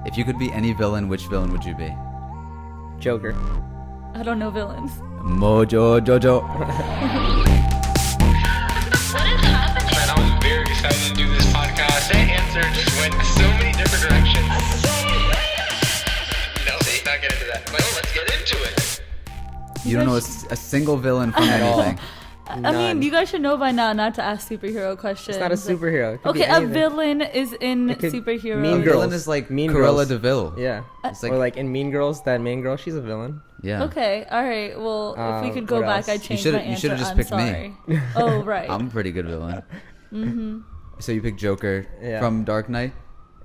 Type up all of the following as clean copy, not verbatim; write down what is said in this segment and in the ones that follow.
If you could be any villain, which villain would you be? Joker. I don't know villains. Mojo Jojo. Man, I was very excited to do this podcast. That answer just went so many different directions. No, see, not get into that. Well, let's get into it. You don't know a single villain from anything. I mean, you guys should know by now not to ask superhero questions. It's not a superhero. It could Okay, be a anything. villain is in could- superhero. Mean A Girls. villain is like Mean Cruella Girls. DeVille. Yeah. It's like, Or like in Mean Girls, that main girl, she's a villain. yeah. Okay, all right. Well, if we could go what back, else? I'd change should've- my you answer. should've just I'm picked me. sorry. Oh, right. I'm a pretty good villain. So you pick Joker Yeah. from Dark Knight?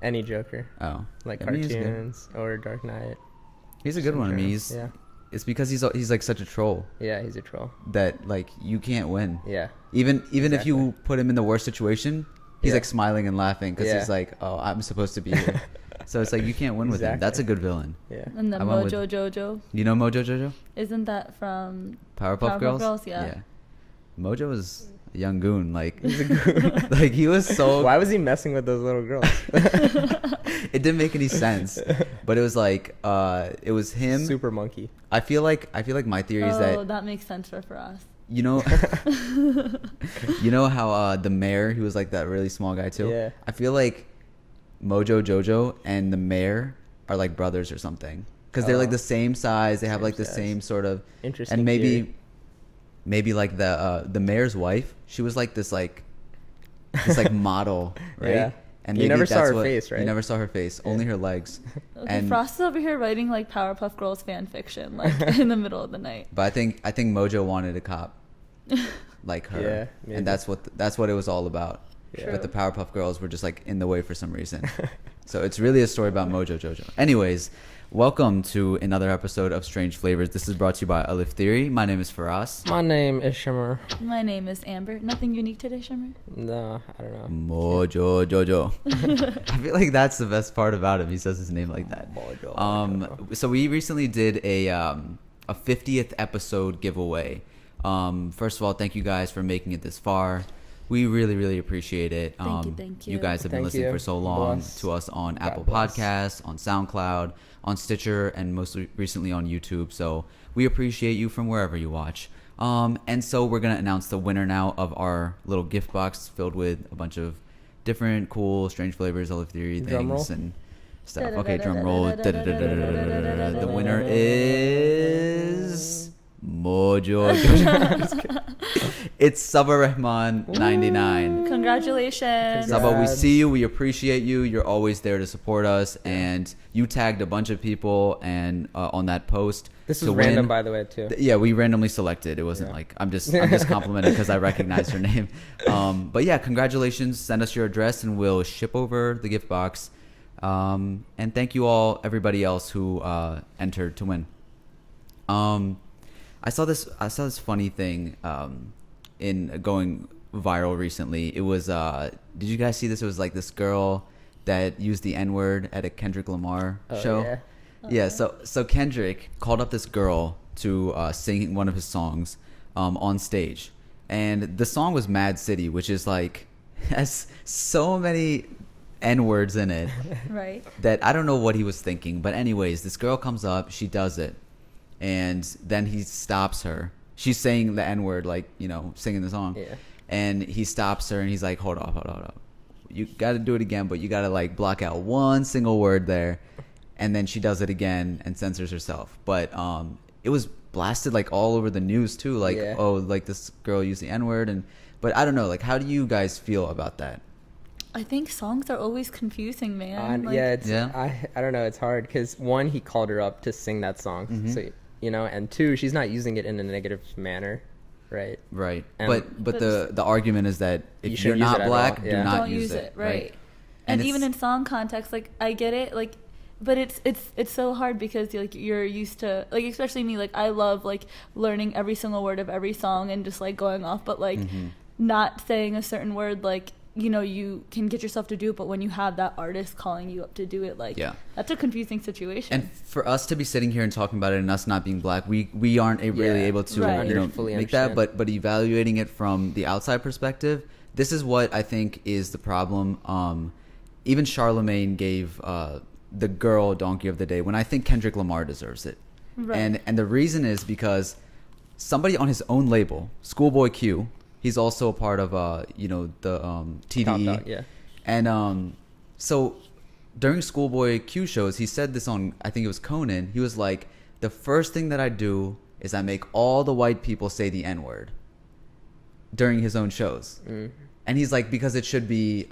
Any Joker. Oh. Like I mean, he's good. cartoons or Dark Knight. He's a good one. I mean, he's Yeah. it's because he's like such a troll Yeah, he's a troll. that like you can't win. Yeah. Even if Exactly. you put him in the worst situation, he's Yeah. like smiling and laughing because Yeah. he's like, "Oh, I'm supposed to be here." So it's like you can't win with him. Exactly. That's a good villain. Yeah. And then I went with- Mojo Jojo. You know Mojo Jojo? Isn't that from Powerpuff Girls? Yeah. Mojo was a young goon. Like, like he was so. Why was he messing with those little girls? It didn't make any sense, but it was like it was him. Super monkey. I feel like my theory is that that makes sense for us. you know how the mayor, he was like that really small guy too. Yeah. I feel like Mojo Jojo and the mayor are like brothers or something because they're like Oh. the same size. They have Same like the size. same sort of Interesting and theory. maybe like the mayor's wife. She was like this like model, right? Yeah. And You maybe never saw that's her what- face, right? You never saw her face, only her legs. Okay, And Frost is over here writing like Powerpuff Girls fan fiction, like in the middle of the night. but I think Mojo wanted a cop like her, Yeah, maybe. and that's what it was all about. Yeah. But the Powerpuff Girls were just like in the way for some reason. So it's really a story about Mojo Jojo. Anyways, welcome to another episode of Strange Flavors. This is brought to you by Alif Theory. My name is FARAS. My name is Shimmer. My name is Amber. Nothing unique today, Shimmer? No, I don't know. Mojo Jojo. I feel like that's the best part about him. He says his name like that. Mojo Jojo. So we recently did a 50th episode giveaway. First of all, thank you guys for making it this far. We really, really appreciate it. Thank you. You guys have been Thank listening you. for so long Bless. to us on God Apple bless. Podcasts, on SoundCloud, on Stitcher, and most recently on YouTube. So we appreciate you from wherever you watch. And so we're going to announce the winner now of our little gift box filled with a bunch of different cool, strange flavors, Alif Theory Drum roll. things and stuff. Okay, drum roll. The winner is Mojo. It's Sabah Rahman 99. Congratulations. Sabah, we Congrats. see you. We appreciate you. You're always there to support us. And you tagged a bunch of people and on that post. This to was random, win. by the way, too. Yeah, we randomly selected. It wasn't Yeah. like I'm just complimenting because I recognized your name. But yeah, congratulations. Send us your address and we'll ship over the gift box. And thank you all, everybody else who entered to win. I saw this funny thing in going viral recently. It was did you guys see this? It was like this girl that used the N-word at a Kendrick Lamar show. Yeah. Yeah, so Kendrick called up this girl to sing one of his songs on stage, and the song was Mad City, which is like has so many N-words in it Right. that I don't know what he was thinking. But anyways, this girl comes up, she does it, and then he stops her. She's saying the N-word, like, you know, singing the song. Yeah. And he stops her and he's like, hold up. You got to do it again, but you got to like block out one single word there. And then she does it again and censors herself. But it was blasted like all over the news too. Like, Yeah. oh, like this girl used the N-word. But I don't know, like, how do you guys feel about that? I think songs are always confusing, man. Like, Yeah, it's, Yeah. I don't know. It's hard because, one, he called her up to sing that song. Mm-hmm. So, you know, and two, she's not using it in a negative manner, right? Right. And- But the argument is that You if shouldn't you're use not it at black, all. do Yeah. not don't use it. Right. And And even it's- in song context, like I get it, like, but it's so hard because like you're used to, like, especially me, like I love like learning every single word of every song and just like going off, but like not saying a certain word, like, you know, you can get yourself to do it, but when you have that artist calling you up to do it, like, Yeah. that's a confusing situation. And for us to be sitting here and talking about it and us not being black, we aren't really Yeah. able to Right. you know Fully make that. understand. But evaluating it from the outside perspective, this is what I think is the problem. Even Charlemagne gave the girl donkey of the day when I think Kendrick Lamar deserves it. Right. And the reason is because somebody on his own label, Schoolboy Q, he's also a part of the TDE. Top Dog, yeah. And so during Schoolboy Q shows, he said this on, I think it was Conan. He was like, the first thing that I do is I make all the white people say the N-word during his own shows. And he's like, because it should be,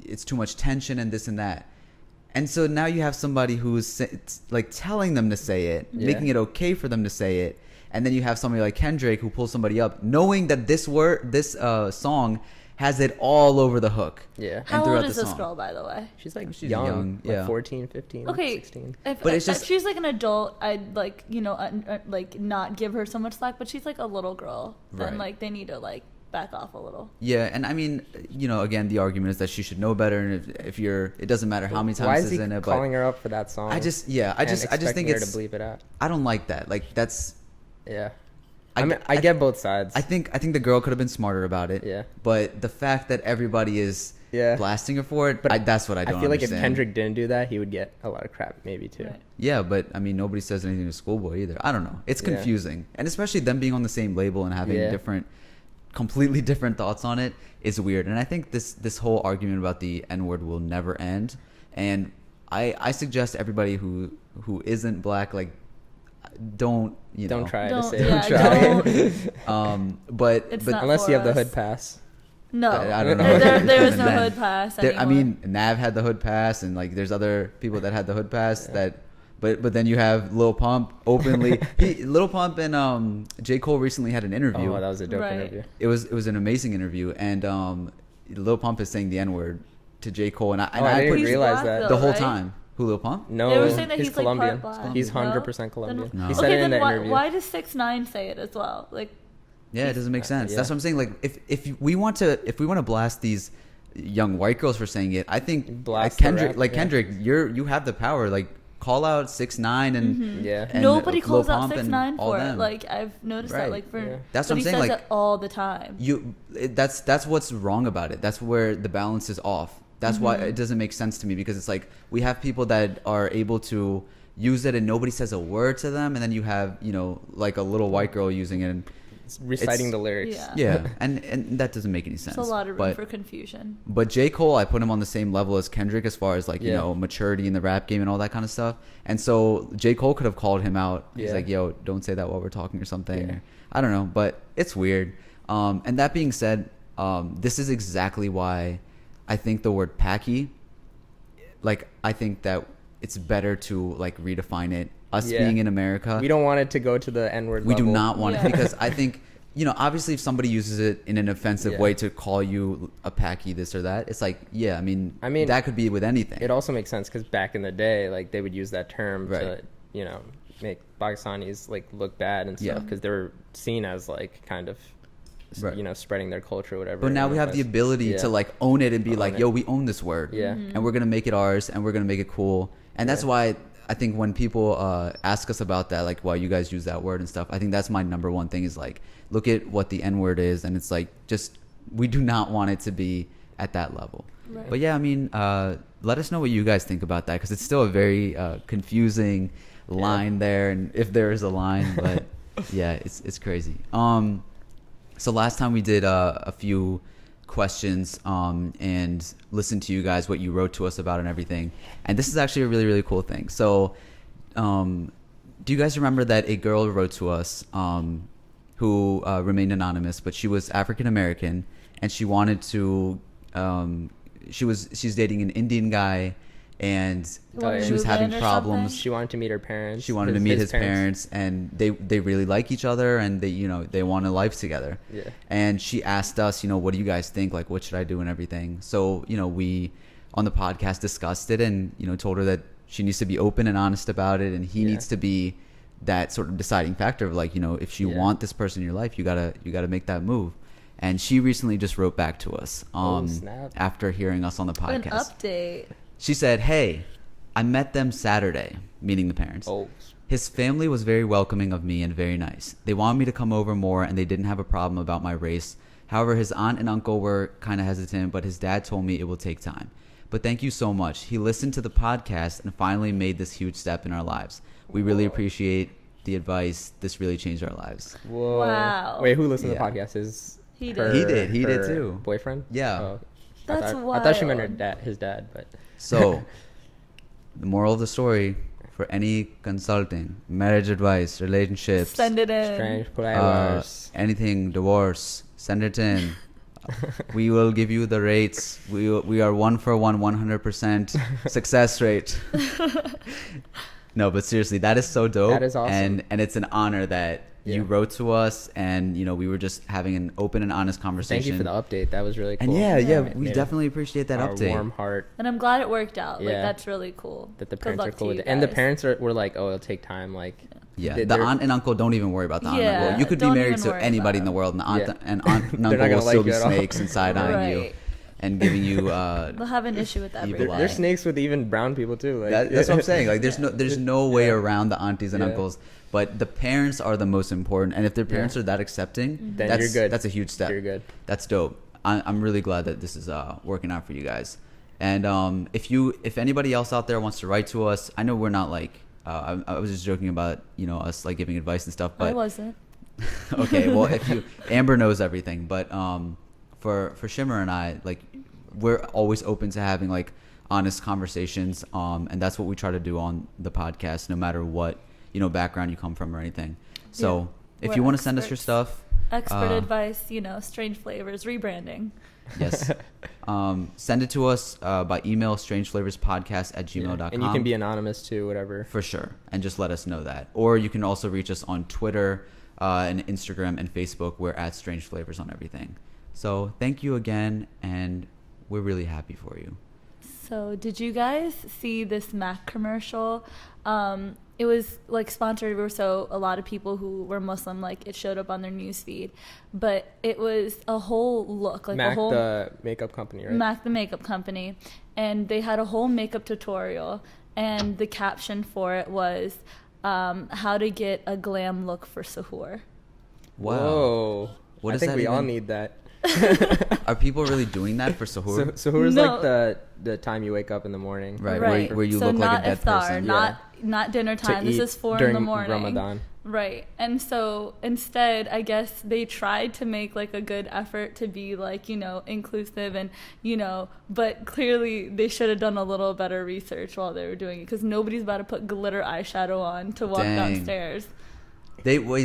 it's too much tension and this and that. And so now you have somebody who's like telling them to say it, making it okay for them to say it. And then you have somebody like Kendrick who pulls somebody up, knowing that this song has it all over the hook. Yeah. How throughout old is the this song. girl, by the way? She's like She's young, young, yeah. like 14, 15, Okay, 16. But it's just- if she's like an adult, I'd like, like not give her so much slack. But she's like a little girl, then Right. like they need to like back off a little. Yeah, and I mean, again, the argument is that she should know better, and if you're, it doesn't matter how many times Why this is is he in it. calling But her up for that song? I just and think expecting her it's. to bleep it out. I don't like that. Like that's. Yeah. I mean, I get both sides. I think the girl could have been smarter about it. Yeah. But the fact that everybody is blasting her for it, But that's what I don't I feel like understand. if Kendrick didn't do that, he would get a lot of crap, maybe too. Right. Yeah, but I mean, nobody says anything to Schoolboy either. I don't know. It's Yeah. confusing, and especially them being on the same label and having Yeah. completely different thoughts on it is weird. And I think this whole argument about the N-word will never end. And I suggest everybody who isn't black, like, don't try to Don't- say yeah, it. don't. But It's but not Unless for you have the us. hood pass. No, I don't know. There is no Then- hood pass There, anymore. I mean, Nav had the hood pass, and like there's other people that had the hood pass that. But then you have Lil Pump openly. Lil Pump and J. Cole recently had an interview. Oh, that was a dope Right. interview. It was an amazing interview, and Lil Pump is saying the N-word to J. Cole, and I I didn't put He's realize black, that. though, the whole right? time. Who, Lil Pump? No, They were saying that he's he's like Colombian. part black. He's No? 100% Colombian. No. He said Okay, it in then the why, interview. why does 6ix9ine say it as well? Like, Yeah, it doesn't make sense. yeah. That's what I'm saying. Like, if we want to blast these young white girls for saying it, I think Blast the Kendrick, rap, like yeah. Kendrick, you have the power. Like, call out 6ix9ine and Yeah. and nobody Lil calls out Pump and 6ix9ine all for it. them. Like, I've noticed Right. that. Like, for Yeah. That's but what I'm he saying, says like, it all the time. That's what's wrong about it. That's where the balance is off. That's why it doesn't make sense to me, because it's like we have people that are able to use it and nobody says a word to them, and then you have like a little white girl using it and Reciting it's- the lyrics. Yeah. and that doesn't make any sense. There's a lot of room but, for confusion. But J. Cole, I put him on the same level as Kendrick as far as like Yeah. maturity in the rap game and all that kind of stuff. And so J. Cole could have called him out. He's Yeah. like, "Yo, don't say that while we're talking" or something. Yeah. I don't know, but it's weird. And that being said, this is exactly why I think the word "packy," like I think that it's better to like redefine it. Us Yeah. being in America, We don't want it to go to the N-word we level. do not want Yeah. it, because I think obviously if somebody uses it in an offensive Yeah. way to call you a packy this or that, it's like I mean that could be with anything. It also makes sense because back in the day, like they would use that term Right. to, make Pakistanis like look bad and Yeah. stuff because they were seen as like kind of, Right. spreading their culture or whatever. But now we have the ability Yeah. to like own it and be Own like, it. yo, we own this word. Yeah. And we're going to make it ours and we're going to make it cool. And that's why I think when people ask us about that, like why you guys use that word and stuff, I think that's my number one thing is like, look at what the N word is. And it's like, just, we do not want it to be at that level. Right. But yeah, I mean, let us know what you guys think about that, because it's still a very confusing line there. And if there is a line, but yeah, it's crazy. So last time we did a few questions and listened to you guys, what you wrote to us about and everything. And this is actually a really, really cool thing. So do you guys remember that a girl wrote to us who remained anonymous, but she was African American, and she wanted to she's dating an Indian guy, and Wanted to she was move having in or problems. something? She wanted to meet her parents. She wanted to meet his parents, and they really like each other, and they want a life together. Yeah. And she asked us, what do you guys think? Like, what should I do and everything? So, we on the podcast discussed it and, told her that she needs to be open and honest about it, and he Yeah. needs to be that sort of deciding factor of like, if you Yeah. want this person in your life, you gotta make that move. And she recently just wrote back to us snap. after hearing us on the An podcast. update. She said, "Hey, I met them Saturday," meaning the parents. Oh. His family was very welcoming of me and very nice. They wanted me to come over more, and they didn't have a problem about my race. However, his aunt and uncle were kind of hesitant, but his dad told me it will take time. but thank you so much. He listened to the podcast and finally made this huge step in our lives. We really appreciate the advice. This really changed our lives. Whoa. Wow. Wait, who listened Yeah. to the podcast? Is He her- did. He did her too. Boyfriend? Yeah. Oh. That's I thought she meant wild. his dad, but So, the moral of the story for any consulting, marriage advice, relationships, Send it in. strange uh, flowers. anything, divorce, send it in. We will give you the rates. We are 100% success rate. No, but seriously, that is so dope. That is awesome. And it's an honor that you Yeah. wrote to us, and we were just having an open and honest conversation. Thank you for the update. That was really cool. And yeah, Made we it definitely appreciate that our update. warm heart And I'm glad it worked out. Like Yeah. that's really cool. that the Good parents are luck to cool with you it. And the guys. parents were like, oh, it'll take time. Like, Yeah, they- the they're- aunt and uncle, don't even worry about the aunt and Yeah, uncle. You could be don't married even to worry anybody in about the world, and the aunt it. and aunt and They're uncle not will gonna still like be you at all. snakes and side-eyeing you Right. and giving you They'll have an issue with Evil everything. eye. they're snakes with even brown people too. Like, that's what I'm saying. Like, there's no way Yeah. around the aunties and Yeah. uncles. But the parents are the most important, and if their parents Yeah. are that accepting, Then that's you're good. That's a huge step. You're good. That's dope. I'm really glad that this is working out for you guys. And if anybody else out there wants to write to us, I know we're not like I was just joking about us like giving advice and stuff, but I wasn't. okay, well, Amber knows everything, but for Shimmer and I, like, we're always open to having like honest conversations, and that's what we try to do on the podcast, no matter what background you come from or anything. So if We're you want to send us your experts. stuff, Expert advice, strange flavors, rebranding. yes, send it to us by email, strangeflavorspodcast@gmail.com. And you can be anonymous too, whatever. for sure, and just let us know that. Or you can also reach us on Twitter and Instagram and Facebook. We're at Strange Flavors on everything. So thank you again, and we're really happy for you. So, did you guys see this MAC commercial? It was like sponsored, so a lot of people who were Muslim, like it showed up on their news feed. But it was a whole look, like MAC, a whole the makeup company, right? MAC, the makeup company, and they had a whole makeup tutorial, and the caption for it was how to get a glam look for suhoor. Wow. Whoa. What I does think that we all even- need that. Are people really doing that for suhoor? So who's No. like the time you wake up in the morning? Right, Right. where you So look like not a dead iftar, person. not dinner To time. This eat is 4 in during the morning. Ramadan. Right. And so instead, I guess they tried to make like a good effort to be like, inclusive and, but clearly they should have done a little better research while they were doing it, because nobody's about to put glitter eyeshadow on to walk Dang. downstairs.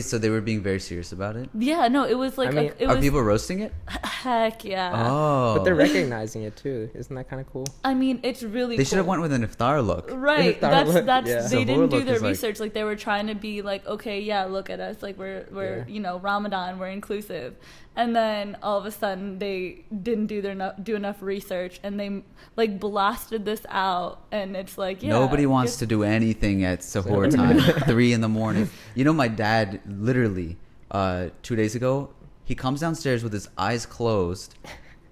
So they were being very serious about it. Yeah, no, it was like, I mean, it Are was, people roasting it? heck yeah. Oh, But they're recognizing it too. Isn't that kind of cool? I mean, it's really They should have cool. went with an iftar look. Right. Iftar look, That's yeah. they Suhoor didn't do look their is like- research. Like they were trying to be like, okay, yeah, look at us. Like we're Ramadan, we're inclusive. And then all of a sudden they didn't do enough research, and they like blasted this out, and it's like, yeah, Nobody wants to do anything at suhoor time, 3 in the morning. My dad literally 2 days ago, he comes downstairs with his eyes closed.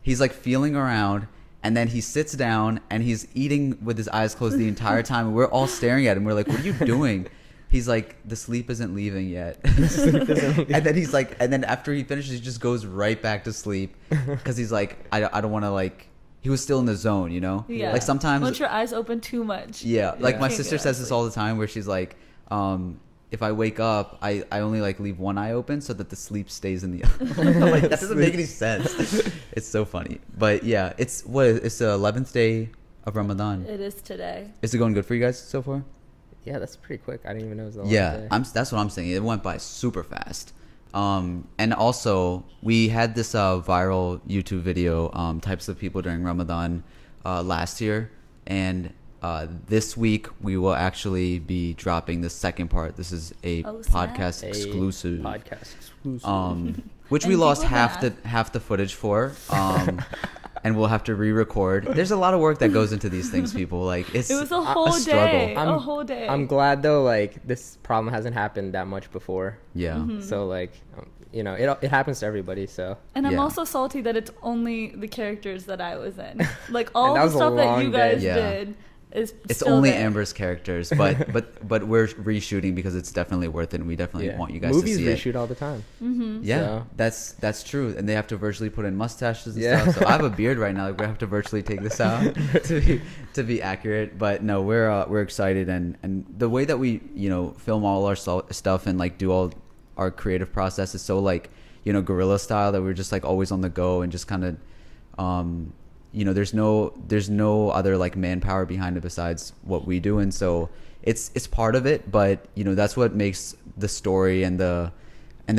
He's like feeling around, and then he sits down and he's eating with his eyes closed the entire time. And we're all staring at him. We're like, "What are you doing?" He's like, "The sleep isn't leaving yet." And then he's like, and then after he finishes, he just goes right back to sleep because he's like, I don't want to like. He was still in the zone, Yeah. Like sometimes, once your eyes open too much. yeah. Like my Can't sister get says out of this all the time, where she's like, if I wake up, I only like leave one eye open so that the sleep stays in the other. I'm like, that doesn't make any sense. It's so funny, but yeah, it's the 11th day of Ramadan. It is today. Is it going good for you guys so far? Yeah, that's pretty quick. I didn't even know it was the Yeah, last day. that's what I'm saying. It went by super fast. And also we had this viral YouTube video, types of people during Ramadan last year, and this week we will actually be dropping the second part. This is a Oh, snap. podcast A exclusive, podcast exclusive. which And we lost people half the footage for. And we'll have to re-record. There's a lot of work that goes into these things, people. Like It was a whole struggle. day. A whole day. I'm glad though, like this problem hasn't happened that much before. Yeah. Mm-hmm. So like, it happens to everybody. So And I'm Yeah. also salty that it's only the characters that I was in. Like all that the was a stuff that you long guys day. Yeah. did, is It's still only there. Amber's characters, but we're reshooting because it's definitely worth it, and we definitely want you guys Movies to see it. reshoot all the time. Yeah, So. that's true, and they have to virtually put in mustaches and Yeah. stuff. So I have a beard right now. Like, we have to virtually take this out to be accurate. But no, we're excited, and the way that we film all our stuff and like do all our creative process is so like guerrilla style that we're just like always on the go and just kind of there's no other like manpower behind it besides what we do, and so it's part of it, but that's what makes the story and the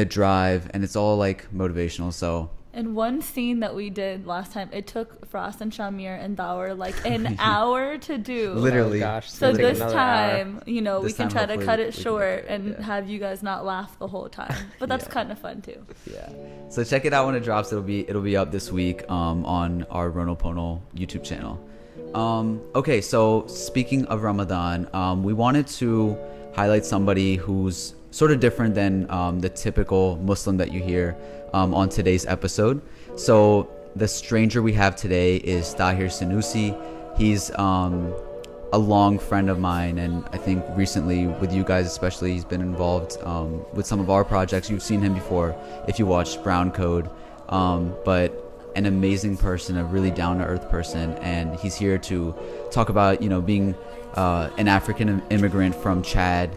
drive, and it's all like motivational. So And one scene that we did last time, it took FARAS and SHAH-AMEER and Bauer like an hour to do. Literally. Oh, gosh. So It'll take this another time, hour. we This can time, try to hopefully cut we it can short get it, and yeah. have you guys not laugh the whole time. But that's Yeah. kind of fun too. yeah, so check it out when it drops. It'll be up this week on our Ronopono YouTube channel. Okay, so speaking of Ramadan, we wanted to highlight somebody who's sort of different than the typical Muslim that you hear on today's episode. So the stranger we have today is Tahir Senoussi. He's a long friend of mine, and I think recently with you guys especially, he's been involved with some of our projects. You've seen him before if you watched Brown Code, but an amazing person, a really down-to-earth person, and he's here to talk about being an African immigrant from Chad.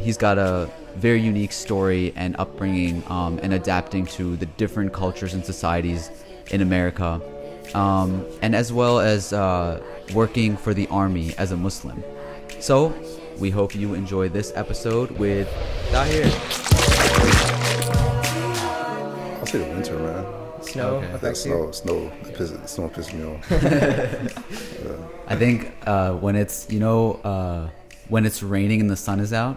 He's got a very unique story and upbringing, and adapting to the different cultures and societies in America, and as well as working for the army as a Muslim. So we hope you enjoy this episode with Tahir. I'll say the winter, man. Snow. Okay. I think affects you? snow pisses me off. I think when it's when it's raining and the sun is out,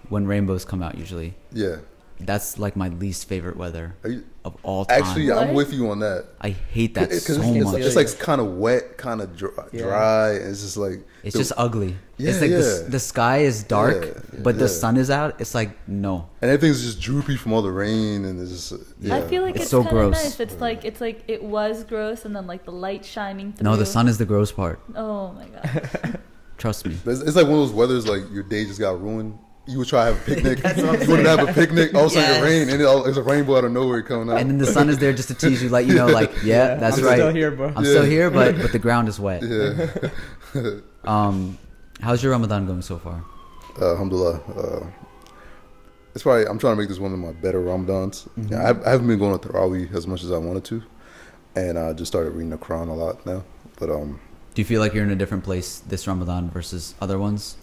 when rainbows come out usually, Yeah. that's like my least favorite weather Are you, of all time. actually, I'm What? with you on that. I hate that Because so it's, much. it's like kind of wet, kind of dry. And it's just like It's just ugly. Yeah, It's like yeah. the sky is dark, Yeah, but the yeah. sun is out. It's like no. and everything's just droopy from all the rain, and it's just yeah. I feel like It's it's, so kind of gross. nice. It's like it was gross, and then like the light shining through. No, the sun is the gross part. Oh my god. Trust me. It's like one of those weathers like your day just got ruined. You would try to have a picnic. That's what I'm You wanted to saying. have a picnic. All of a sudden Yes. it rained, and there's a rainbow out of nowhere coming out. And then the sun is there just to tease you, like like yeah, that's I'm right. still here, bro. I'm still Yeah. here, but the ground is wet. yeah. How's your Ramadan going so far? Alhamdulillah. It's probably I'm trying to make this one of my better Ramadans. Yeah, I haven't been going to Tarawih as much as I wanted to, and I just started reading the Quran a lot now. But Do you feel like you're in a different place this Ramadan versus other ones?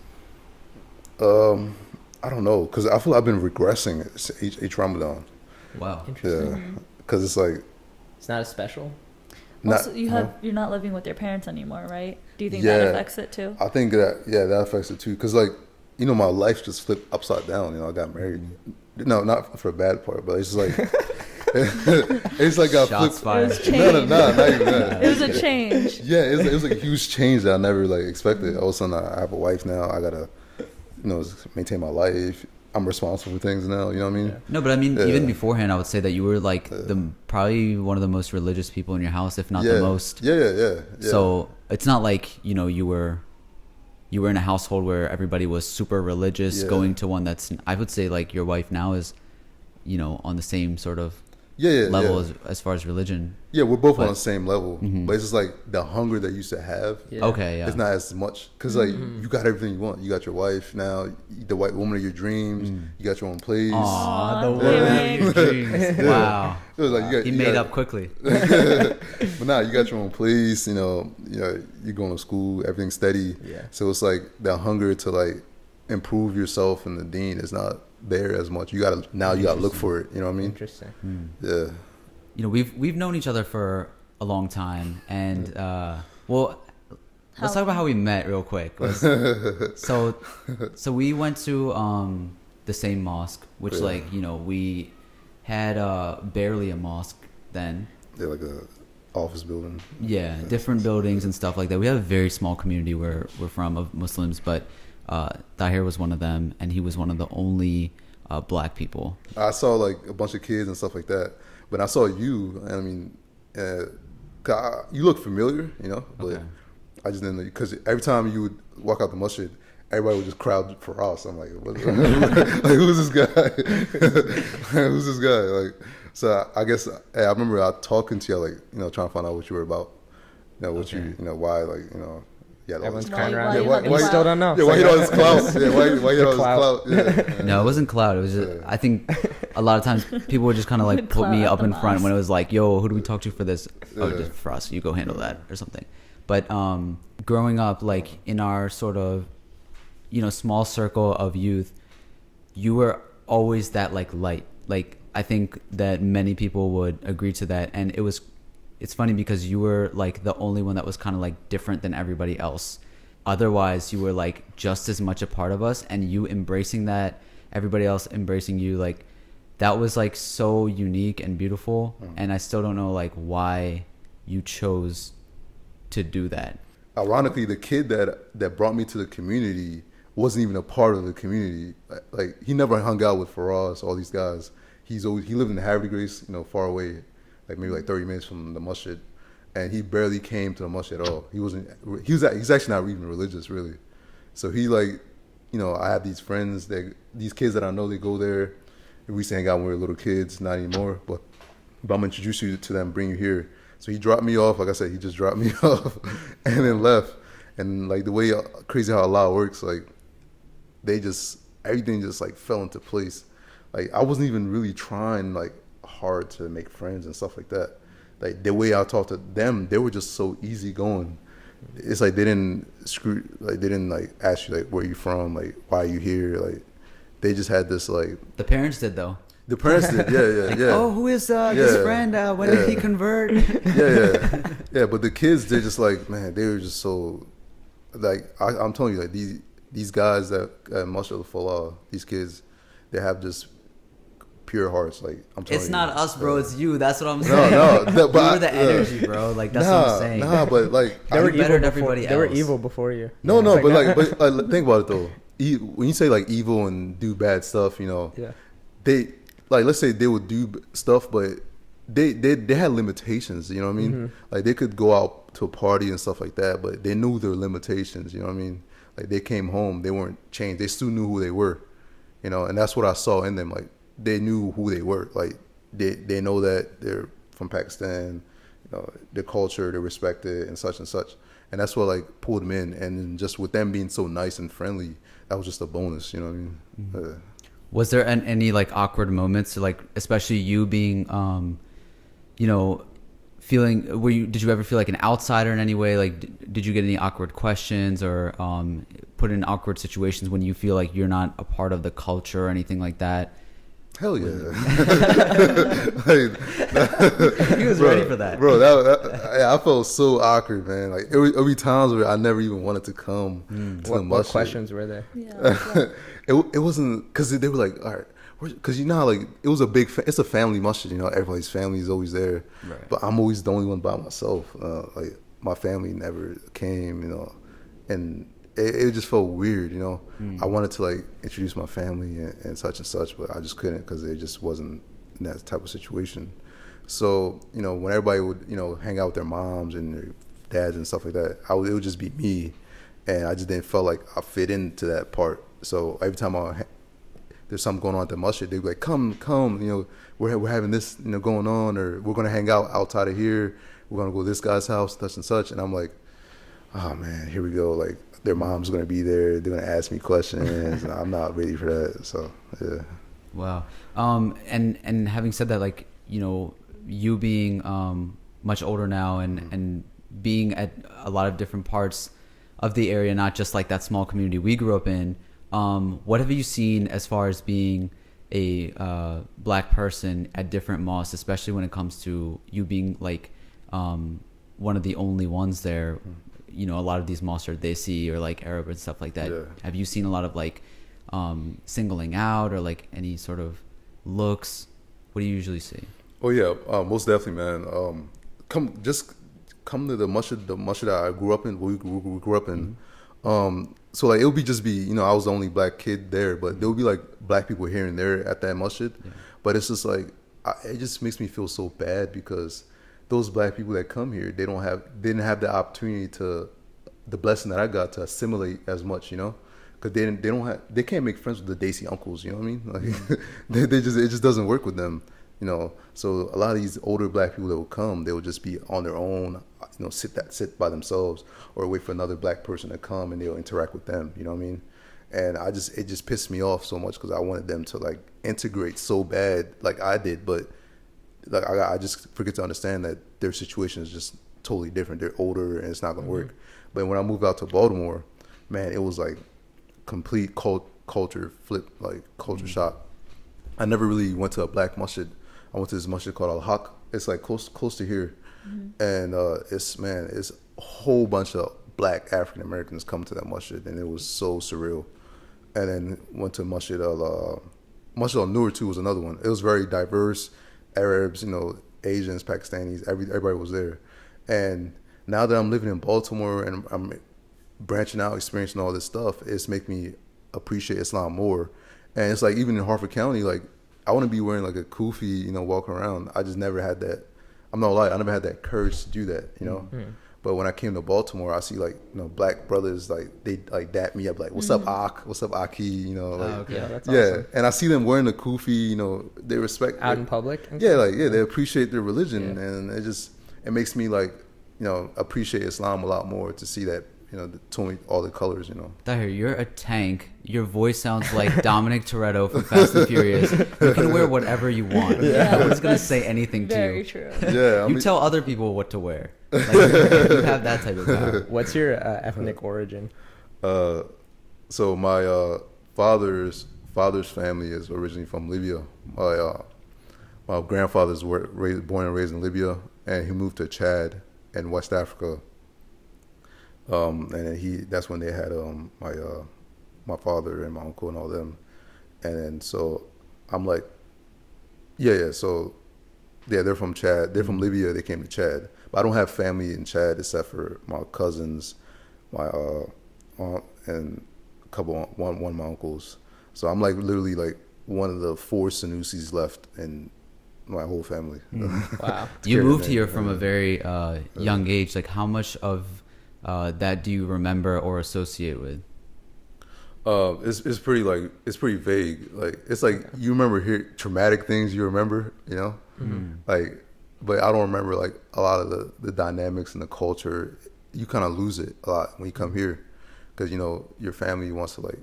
I don't know, because I feel I've been regressing each Ramadan. Wow. Interesting. Yeah, because it's like It's not as special. not. Also, you're not living with your parents anymore, right? Do you think Yeah. that affects it too? I think that affects it too, because like my life just flipped upside down. I got married. No, not for a bad part, but it's just like it's like got Shots flipped. fired. It was No, not even that. It was a change. Yeah, it was like a huge change that I never like expected. All of a sudden, I have a wife now. I gotta, maintain my life. I'm responsible for things now. You know what I mean? No, but I mean, Yeah. even beforehand, I would say that you were like probably one of the most religious people in your house, if not Yeah. the most. Yeah. So it's not like you were in a household where everybody was super religious, Yeah. going to one that's, I would say, like your wife now is, on the same sort of yeah, level yeah. as far as religion. Yeah, we're both on But- the same level, but it's just like the hunger that you used to have. Yeah. Okay, yeah. It's not as much because like you got everything you want. You got your wife now, the white woman of your dreams. You got your own place. Aw, the Aw, woman of your dreams. Wow. It was like you got, He you made got- up quickly. But now you got your own place. You're going to school. Everything's steady. Yeah. So it's like the hunger to like improve yourself in the deen is not there as much. You gotta look for it. You know what I mean? Interesting. Yeah. We've known each other for a long time, and well, let's How talk about how we met real quick. So we went to the same mosque, which Yeah. like we had barely a mosque then. They're like a office building. Yeah, different buildings and stuff like that. We have a very small community where we're from of Muslims, but Tahir was one of them, and he was one of the only black people. I saw like a bunch of kids and stuff like that, but I saw you. And I mean, you look familiar, but Okay. I just didn't know, because every time you would walk out the masjid, everybody would just crowd for us. I'm like, like, who's this guy? Who's this guy? Like, so I guess I remember talking to you, like, you know, trying to find out what you were about, you know, what you know, why, like, you know. Yeah, everyone's Why- crying why around. you Yeah, have the we clout? still don't know. Yeah, why you all this clout? Yeah, why you all this clout. clout? Yeah. No, it wasn't cloud. It was just, I think a lot of times people would just kind of like put me Clout up the in front when it mosque. was like, yo, who do we talk to for this? Oh, Yeah. just for us. You go handle that or something. But growing up, like in our sort of, you know, small circle of youth, you were always that like light. Like I think that many people would agree to that. And it's funny because you were like the only one that was kind of like different than everybody else. Otherwise, you were like just as much a part of us, and you embracing that, everybody else embracing you, like that was like so unique and beautiful. And I still don't know like why you chose to do that. Ironically, the kid that brought me to the community wasn't even a part of the community. Like he never hung out with FARAS, all these guys. He lived in Harvey Grace, you know, far away, like maybe like 30 minutes from the masjid. And he barely came to the masjid at all. He's actually not even religious, really. So he like, you know, I have these friends, these kids that I know, they go there. We used to hang out when we were little kids, not anymore. But I'm gonna introduce you to them, bring you here. So he dropped me off. Like I said, he just dropped me off and then left. And like the way crazy how Allah works, like everything just like fell into place. Like I wasn't even really trying like hard to make friends and stuff like that. Like the way I talked to them, they were just so easygoing. It's like they didn't ask you like where you from, like why are you here, like they just had this like. The parents did though. The parents did, yeah. Oh, who is his friend? When did he convert? yeah. But the kids, they're just like, man, they were just so, like I'm telling you, like these guys that mashallah, these kids, they have just pure hearts. Like I'm telling you, It's not us, bro. It's you. That's what I'm saying. No, but you were the energy, bro. Like that's what I'm saying. But like They were better than evil everybody before. They were else. evil before you. no, It's but think about it though. When you say like evil and do bad stuff, you know, Yeah. they like, let's say they would do stuff, but they had limitations. You know what I mean? Mm-hmm. Like they could go out to a party and stuff like that, but they knew their limitations. You know what I mean? Like they came home, they weren't changed. They still knew who they were. You know, and that's what I saw in them. Like they knew who they were. Like they know that they're from Pakistan. You know, their culture, they respect it, and such and such. And that's what like pulled them in. And then just with them being so nice and friendly, that was just a bonus. You know what I mean? Mm-hmm. Was there any like awkward moments, like especially you being, you know, feeling? Did you ever feel like an outsider in any way? Like, did you get any awkward questions or put in awkward situations when you feel like you're not a part of the culture or anything like that? Hell yeah. He was ready for that, bro. I felt so awkward, man. Like it would be times where I never even wanted to come to the What masjid. questions were there? Yeah. It wasn't because they were like, all right, because you know how, like it was it's a family masjid. You know, everybody's family is always there, Right. but I'm always the only one by myself. Like my family never came, you know, and it just felt weird, you know. I wanted to like introduce my family and such, but I just couldn't because it just wasn't in that type of situation. So, you know, when everybody would, you know, hang out with their moms and their dads and stuff like that, it would just be me, and I just didn't feel like I fit into that part. So every time there's something going on at the masjid, they'd be like, come, you know, we're having this, you know, going on, or we're gonna hang out outside of here. We're gonna go to this guy's house, such and such, and I'm like, oh man, here we go. Like their mom's gonna be there. They're gonna ask me questions, and I'm not ready for that. So yeah. Wow. And having said that, like, you know, you being much older now and being at a lot of different parts of the area, not just like that small community we grew up in, what have you seen as far as being a black person at different mosques, especially when it comes to you being like one of the only ones there? You know, a lot of these mosques are desi or like Arab and stuff like that. Yeah. Have you seen a lot of like singling out or like any sort of looks? What do you usually see? Oh yeah, most definitely, man. Come to the masjid that I grew up in. We grew up in. So like it would be you know, I was the only black kid there, but there would be like black people here and there at that masjid. Yeah. But it's just like it just makes me feel so bad because those black people that come here, they didn't have the opportunity to the blessing that I got to assimilate as much, you know, because they can't make friends with the desi uncles, you know what I mean? Like it just doesn't work with them, you know. So a lot of these older black people that will come, they will just be on their own, you know, sit by themselves, or wait for another black person to come and they'll interact with them, you know what I mean? And it just pissed me off so much because I wanted them to like integrate so bad like I did, but like I just forget to understand that their situation is just totally different. They're older and it's not gonna work. But when I moved out to Baltimore, man, it was like complete culture flip, like culture shock. I never really went to a black masjid. I went to this masjid called Al-Haq. It's like close to here, and it's a whole bunch of black African Americans come to that masjid, and it was so surreal. And then went to Masjid al-Nur too was another one. It was very diverse, Arabs, you know, Asians, Pakistanis, everybody was there. And now that I'm living in Baltimore and I'm branching out, experiencing all this stuff, it's make me appreciate Islam more. And it's like even in Harford County, like I want to be wearing like a kufi, you know, walking around. I just never had that. I'm not lying. I never had that courage to do that, you know. But when I came to Baltimore, I see like, you know, black brothers, like they like dap me up, like what's up Ak, what's up Aki, you know, like okay. Yeah, that's awesome. And I see them wearing the kufi, you know, they respect Out like, in public? And they appreciate their religion, and it makes me like, you know, appreciate Islam a lot more to see that, you know, all the colors, you know. Tahir, you're a tank. Your voice sounds like Dominic Toretto from Fast and Furious. You can wear whatever you want. Yeah, No one's gonna that's say anything to Very you. true. Yeah, I You mean, tell other people what to wear. Like, you have that type of power. What's your ethnic origin? so my father's family is originally from Libya. My grandfather's born and raised in Libya, and he moved to Chad in West Africa. And then that's when they had my father and my uncle and all them. And then so I'm like, so they're from Chad. They're from Libya. They came to Chad. But I don't have family in Chad except for my cousins, my aunt, and one of my uncles. So I'm like literally like one of the 4 Senoussis left in my whole family. Wow. You moved here from a very young age. Like, how much of that do you remember or associate with? It's pretty vague. Like it's like you remember traumatic things you remember, you know, like, but I don't remember like a lot of the dynamics and the culture. You kind of lose it a lot when you come here, because you know your family wants to like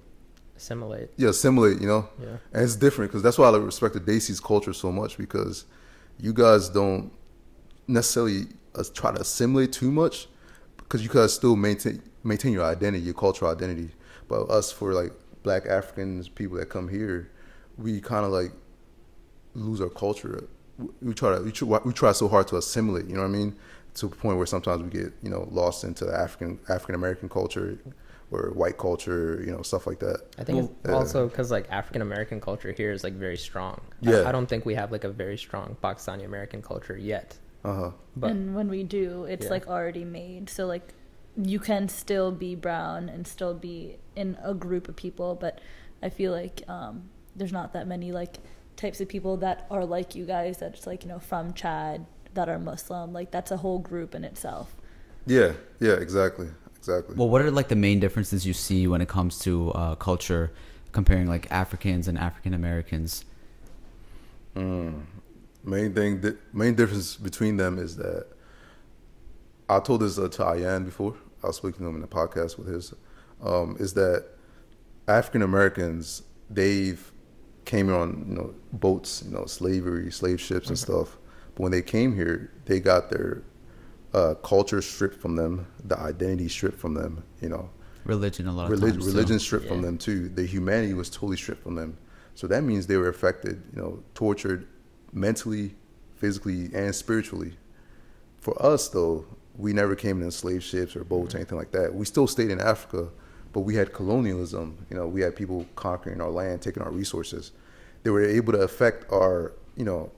Assimilate. assimilate, you know. Yeah. And it's different because that's why I respect the Desi's culture so much, because you guys don't necessarily try to assimilate too much, because you guys still maintain your identity, your cultural identity. But us, for like black Africans, people that come here, we kind of like lose our culture. We try so hard to assimilate, you know what I mean, to a point where sometimes we get, you know, lost into the African American culture or white culture, you know, stuff like that. I think it's also because like African American culture here is like very strong. Yeah. I don't think we have like a very strong Pakistani American culture yet. But And when we do, it's like already made. So like you can still be brown and still be in a group of people, but I feel like there's not that many like types of people that are like you guys, that's like, you know, from Chad, that are Muslim. Like that's a whole group in itself. Yeah, exactly. Well, what are like the main differences you see when it comes to culture, comparing like Africans and African Americans? Main difference between them is that I told this to Ayan before. I was speaking to him in the podcast with his. Is that African Americans, they've came here on, you know, boats, you know, slave ships and stuff. But when they came here, they got their culture stripped from them, the identity stripped from them, you know. Religion, a lot of times. Religion stripped from them too. The humanity was totally stripped from them. So that means they were affected, you know, tortured mentally, physically, and spiritually. For us, though, we never came in slave ships or boats or anything like that. We still stayed in Africa, but we had colonialism. You know, we had people conquering our land, taking our resources. They were able to affect our, you know,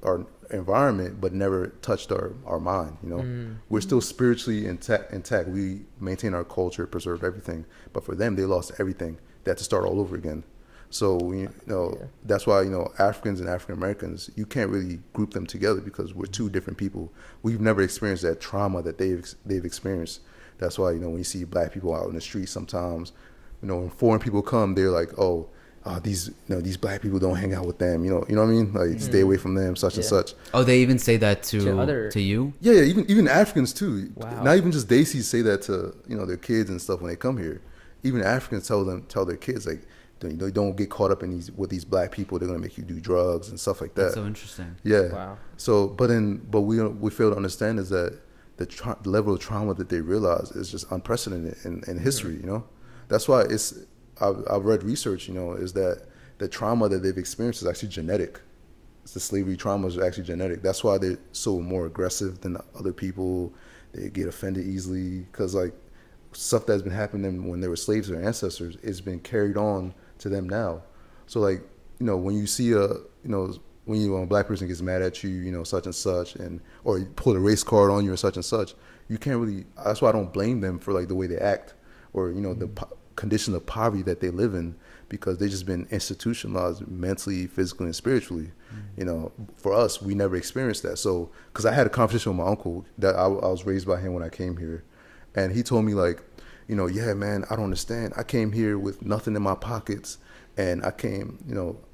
our environment, but never touched our mind, you know. We're still spiritually intact. We maintain our culture, preserve everything. But for them, they lost everything. They had to start all over again. So, you know, that's why, you know, Africans and African Americans, you can't really group them together because we're two different people. We've never experienced that trauma that they've experienced. That's why, when you see black people out in the street sometimes, when foreign people come, they're like, these black people, don't hang out with them. You know what I mean? Like, stay away from them, such and such. Oh, they even say that to you? Yeah, even Africans too. Wow. Not even just Desis say that to their kids and stuff when they come here. Even Africans tell their kids, like, don't get caught up in with these black people. They're gonna make you do drugs and stuff like that. That's so interesting. Yeah. Wow. So, but we fail to understand is that the level of trauma that they realize is just unprecedented in history. That's why I've read research. Is that the trauma that they've experienced is actually genetic. The slavery trauma is actually genetic. That's why they're so more aggressive than other people. They get offended easily because like stuff that's been happening when they were slaves to their ancestors is been carried on to them now. So like when you see when a black person gets mad at you, such and such, or you pull a race card on you or such and such, you can't really. That's why I don't blame them for like the way they act or the condition of poverty that they live in, because they just been institutionalized mentally, physically, and spiritually. For us, we never experienced that. So, because I had a conversation with my uncle that I was raised by him when I came here, and he told me like, yeah, man, I don't understand. I came here with nothing in my pockets, and I came,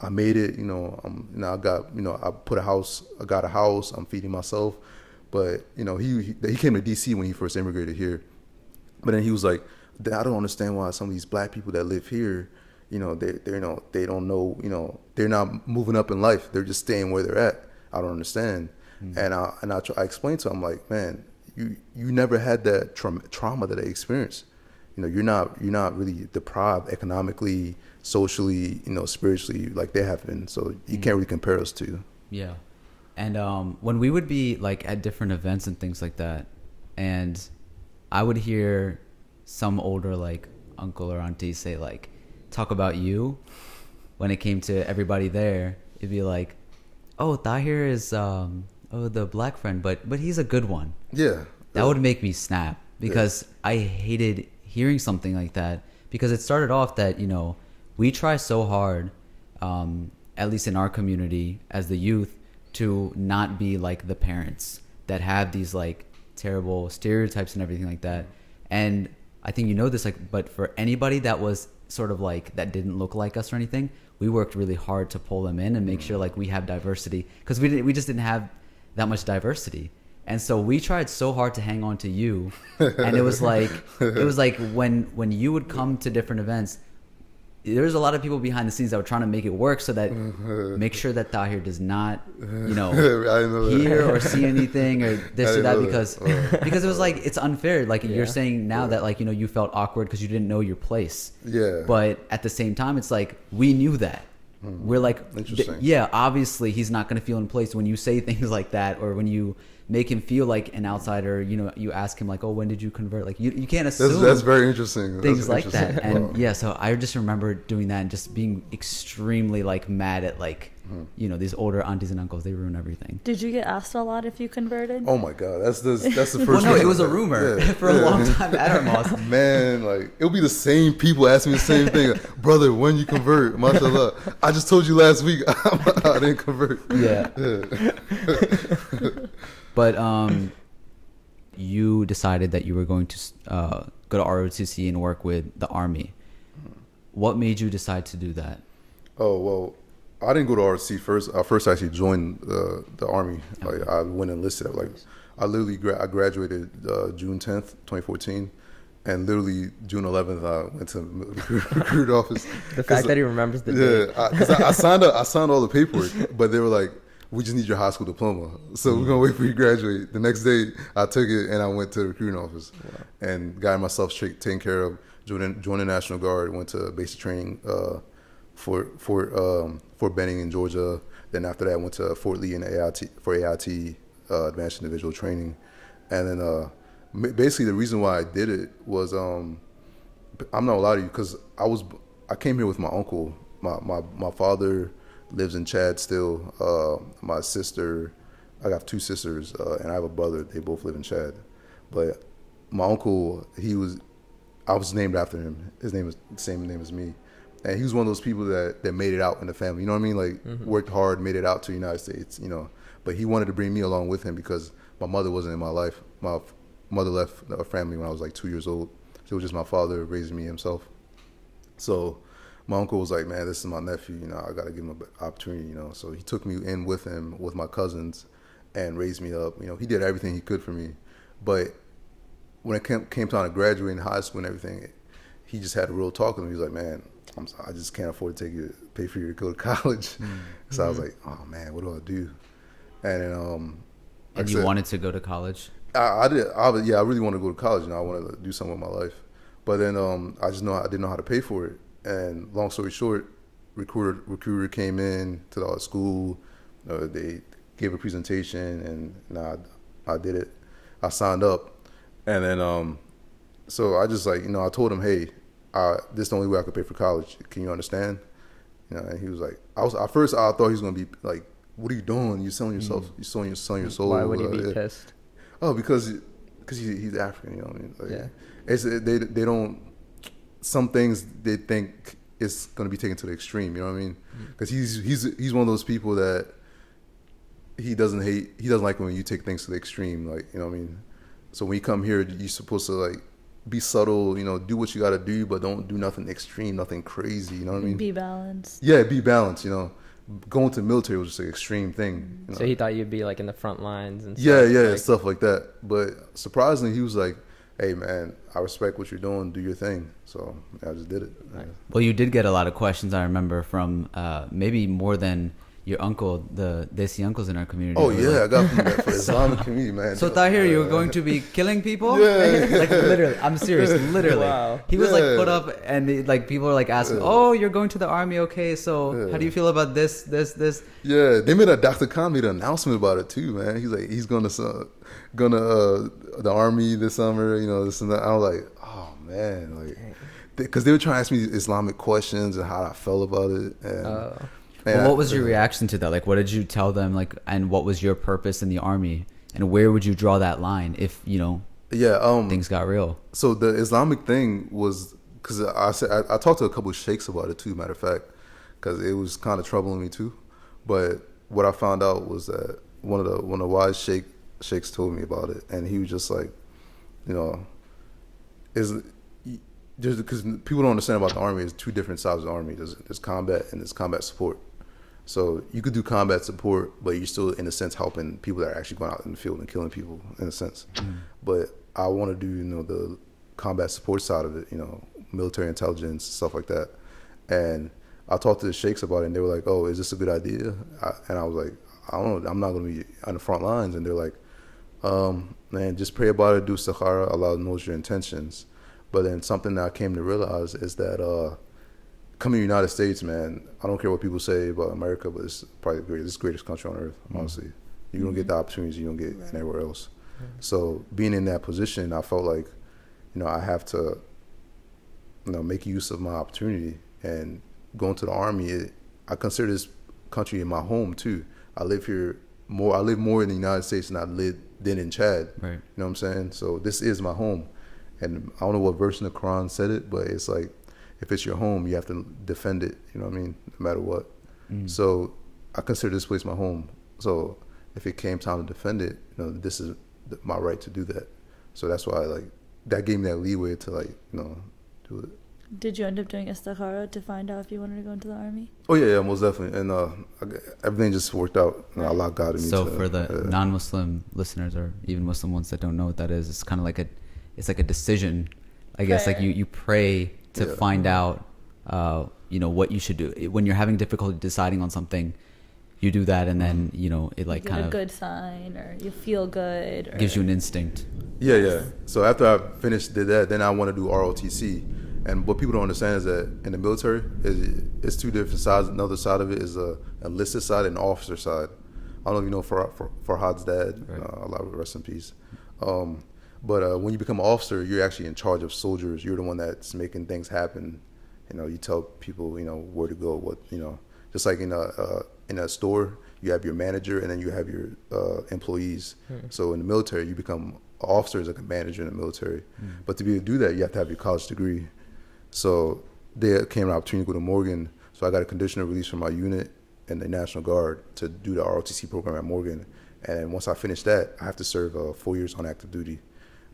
I made it. I got, I got a house. I'm feeding myself, but he came to DC when he first immigrated here, but then he was like, I don't understand why some of these black people that live here, they don't know, they're not moving up in life. They're just staying where they're at. I don't understand. And I explained to him like, man, you never had that trauma that I experienced. You're not really deprived economically, socially, spiritually like they have been. So you can't really compare us to. Yeah. And when we would be like at different events and things like that, and I would hear some older like uncle or auntie say like, talk about you when it came to everybody there, it'd be like, oh, Tahir is the black friend, but he's a good one. Yeah. That would make me snap, because I hated hearing something like that, because it started off that we try so hard, at least in our community as the youth, to not be like the parents that have these like terrible stereotypes and everything like that. And I think this, like, but for anybody that was sort of like that didn't look like us or anything, we worked really hard to pull them in and make sure like we have diversity, because we just didn't have that much diversity. And so we tried so hard to hang on to you, and it was like when you would come to different events, there's a lot of people behind the scenes that were trying to make it work so that make sure that Tahir does not, hear or see anything or this or that, because it was like, it's unfair. Like you're saying now that like, you felt awkward because you didn't know your place. Yeah. But at the same time, it's like, we knew that. We're like, obviously he's not going to feel in place when you say things like that, or when you make him feel like an outsider. You ask him like, oh, when did you convert? Like you can't assume. That's very interesting. Things like that. And so I just remember doing that and just being extremely like mad at like, these older aunties and uncles. They ruin everything. Did you get asked a lot if you converted? Oh my God, that's the first. Well, no, it was a rumor for a long time at our mosque. Man, like it'll be the same people asking me the same thing. Brother, when you convert? MashaAllah. I just told you last week I didn't convert. Yeah. But you decided that you were going to go to ROTC and work with the Army. What made you decide to do that? Oh, well, I didn't go to ROTC first. I first actually joined the Army. Okay. Like I went and enlisted. I literally I graduated June 10th, 2014. And literally June 11th, I went to the recruit office. The fact that he remembers the date. Yeah, because I signed all the paperwork, but they were like, we just need your high school diploma. So we're going to wait for you to graduate. The next day, I took it and I went to the recruiting office and got myself straight taken care of, joined the National Guard, went to basic training for Fort Benning in Georgia. Then after that, I went to Fort Lee for AIT, Advanced Individual Training. And then basically the reason why I did it was, I'm not gonna lie to you, because I came here with my uncle. My father lives in Chad still. My sister, I got two sisters, and I have a brother. They both live in Chad. But my uncle, I was named after him. His name is the same name as me. And he was one of those people that made it out in the family. You know what I mean? Like worked hard, made it out to the United States, But he wanted to bring me along with him because my mother wasn't in my life. My mother left our family when I was like 2 years old. So it was just my father raising me himself. So my uncle was like, man, this is my nephew, you know, I got to give him an opportunity, you know. So he took me in with him, with my cousins, and raised me up. You know, he did everything he could for me. But when it came time to graduate in high school and everything, he just had a real talk with me. He was like, man, I just can't afford to pay for you to go to college. Mm-hmm. So I was like, oh man, what do I do? And then, and you wanted to go to college? I really wanted to go to college. You know, I wanted to do something with my life. But then I didn't know how to pay for it. And long story short, recruiter came in to the school. They gave a presentation, and I did it. I signed up, and then so I just like, you know, I told him, hey, this is the only way I could pay for college. Can you understand? You know, and he was like, at first I thought he was gonna be like, what are you doing? You're selling yourself. You're selling your soul. Why would he be pissed? Oh, because he's African. You know what I mean? Like, yeah. They don't. Some things they think it's gonna be taken to the extreme. You know what I mean? Because he's one of those people that he doesn't like when you take things to the extreme. Like, you know what I mean? So when you come here, you're supposed to like be subtle. You know, do what you got to do, but don't do nothing extreme, nothing crazy. You know what I mean? Be balanced. Yeah, be balanced. You know. Going to the military was just an extreme thing. You know? So he thought you'd be like in the front lines and stuff. Stuff like that. But surprisingly, he was like, hey man, I respect what you're doing, do your thing. So I just did it. Right. Well, you did get a lot of questions, I remember, from maybe more than your uncle, the desi uncles in our community. Oh yeah, I got from that for the Islamic community, man. So Tahir, you were going to be killing people? Yeah. Like literally, I'm serious, literally. Wow. He was like put up, and like people were like asking, oh, you're going to the army, okay, so how do you feel about this? Yeah, they made Dr. Khan made an announcement about it too, man. He's like, he's gonna the army this summer, you know, this and that. I was like, oh man, like, because they were trying to ask me Islamic questions and how I felt about it. And, well, what was your reaction to that? Like, what did you tell them? Like, and what was your purpose in the army? And where would you draw that line if, you know, things got real? So the Islamic thing was, because I talked to a couple of sheikhs about it too, matter of fact, because it was kind of troubling me too. But what I found out was that one of the wise sheikhs told me about it, and he was just like, you know, just because people don't understand about the army, there's two different sides of the army. There's combat and there's combat support. So you could do combat support, but you're still, in a sense, helping people that are actually going out in the field and killing people, in a sense. But I want to do, you know, the combat support side of it, you know, military intelligence, stuff like that. And I talked to the sheikhs about it, and they were like, oh, is this a good idea? And I was like, I don't know, I'm not going to be on the front lines. And they're like, man, just pray about it, do istikhara, Allah knows your intentions. But then something that I came to realize is that coming to the United States, man, I don't care what people say about America, but it's probably the greatest country on earth, honestly. You don't get the opportunities you don't get anywhere else. So being in that position, I felt like, you know, I have to, you know, make use of my opportunity. And going to the army, I consider this country my home too. I live more in the United States than I lived then in Chad. Right. You know what I'm saying? So this is my home. And I don't know what verse in the Quran said it, but it's like, if it's your home, you have to defend it, you know what I mean, no matter what. So I consider this place my home. So if it came time to defend it, you know, this is my right to do that. So that's why, like, that gave me that leeway to, like, you know, do it. Did you end up doing istikhara to find out if you wanted to go into the army? Oh yeah, most definitely. And everything just worked out. And Allah guided me. So for the non-Muslim listeners, or even Muslim ones that don't know what that is, it's kind of like it's like a decision, I guess. Like you pray to find out, you know, what you should do when you're having difficulty deciding on something. You do that, and then, you know, it like kind of a good sign, or you feel good, or gives you an instinct. Yeah. So after I did that, then I want to do ROTC. And what people don't understand is that in the military, it's two different sides. Another side of it is a enlisted side and officer side. I don't know if you know Farhad's dad. Right. Allah rest in peace. But when you become an officer, you're actually in charge of soldiers. You're the one that's making things happen. You know, you tell people, you know, where to go, what, you know, just like in a store, you have your manager and then you have your employees. So in the military, you become an officer as like a manager in the military. But to be able to do that, you have to have your college degree. So there came an opportunity to go to Morgan. So I got a conditional release from my unit in the National Guard to do the ROTC program at Morgan. And once I finished that, I have to serve 4 years on active duty.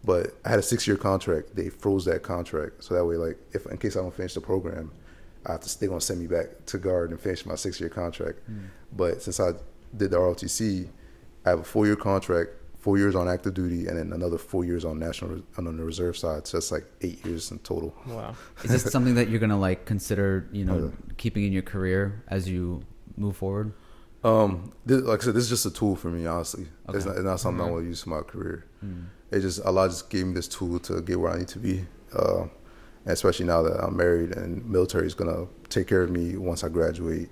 But I had a 6-year contract. They froze that contract, so that way, like, if in case I don't finish the program, they're gonna send me back to guard and finish my 6-year contract. But since I did the ROTC, I have a 4-year contract, 4 years on active duty, and then another 4 years on on the reserve side. So that's like 8 years in total. Wow. Is this something that you're gonna like consider, keeping in your career as you move forward? Like I said, this is just a tool for me, honestly. Okay. It's not something I want to use for my career. Allah just gave me this tool to get where I need to be. And especially now that I'm married, and military is gonna take care of me once I graduate.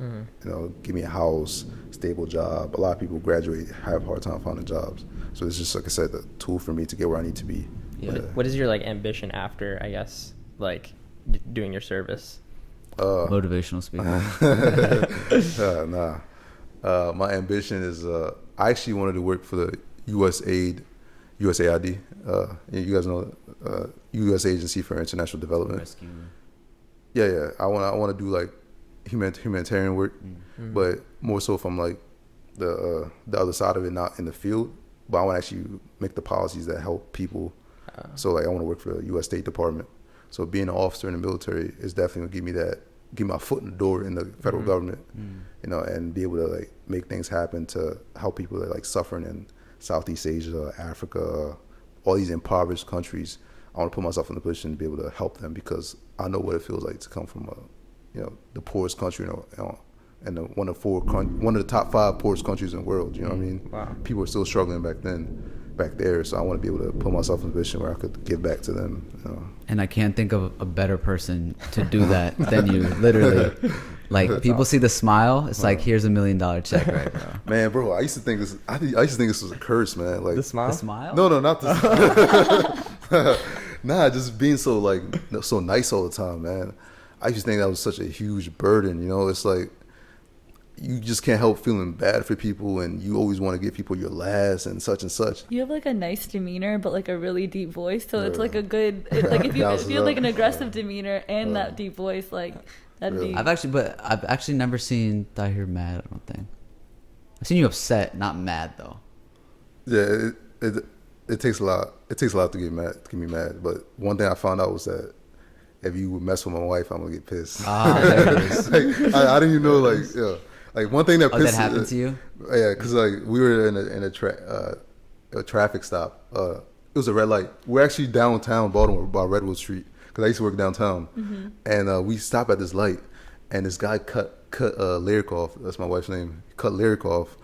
Give me a house, stable job. A lot of people graduate, have a hard time finding jobs. So it's just, like I said, a tool for me to get where I need to be. Yeah. What is your like ambition after, I guess, like doing your service? Motivational speaker. My ambition is I actually wanted to work for the USAID. You guys know U.S. Agency for International Development. Rescue. Yeah. I want to do like humanitarian work, but more so from like the other side of it, not in the field. But I want to actually make the policies that help people. So like I want to work for the U.S. State Department. So being an officer in the military is definitely gonna give my foot in the door in the federal government, and be able to like make things happen to help people that are like suffering in Southeast Asia, Africa, all these impoverished countries. I want to put myself in the position to be able to help them, because I know what it feels like to come from the poorest country, and one of the top 5 poorest countries in the world. You know what I mean? Wow. People were still struggling back there. So I want to be able to put myself in a position where I could give back to them. And I can't think of a better person to do that than you, literally. Like, people see the smile, it's like, here's $1 million check right now. Man, bro, I used to think this was a curse, man. Like The smile? The smile? No, not this. Nah, just being so nice all the time, man. I used to think that was such a huge burden. It's like you just can't help feeling bad for people, and you always want to give people your last and such and such. You have like a nice demeanor, but like a really deep voice. So it's like a good, like if you have like an aggressive demeanor and that deep voice, like that'd be. I've actually never seen Tahir mad. I don't think. I've seen you upset, not mad though. Yeah, it takes a lot. It takes a lot to get me mad. But one thing I found out was that if you would mess with my wife, I'm gonna get pissed. There it is. Like, I didn't even know, like, like one thing that pissed. That happened to you? Yeah, because like we were in a traffic stop. It was a red light. We're actually downtown Baltimore by Redwood Street, because I used to work downtown. And we stopped at this light, and this guy cut Lyric off. That's my wife's name. He cut Lyric off,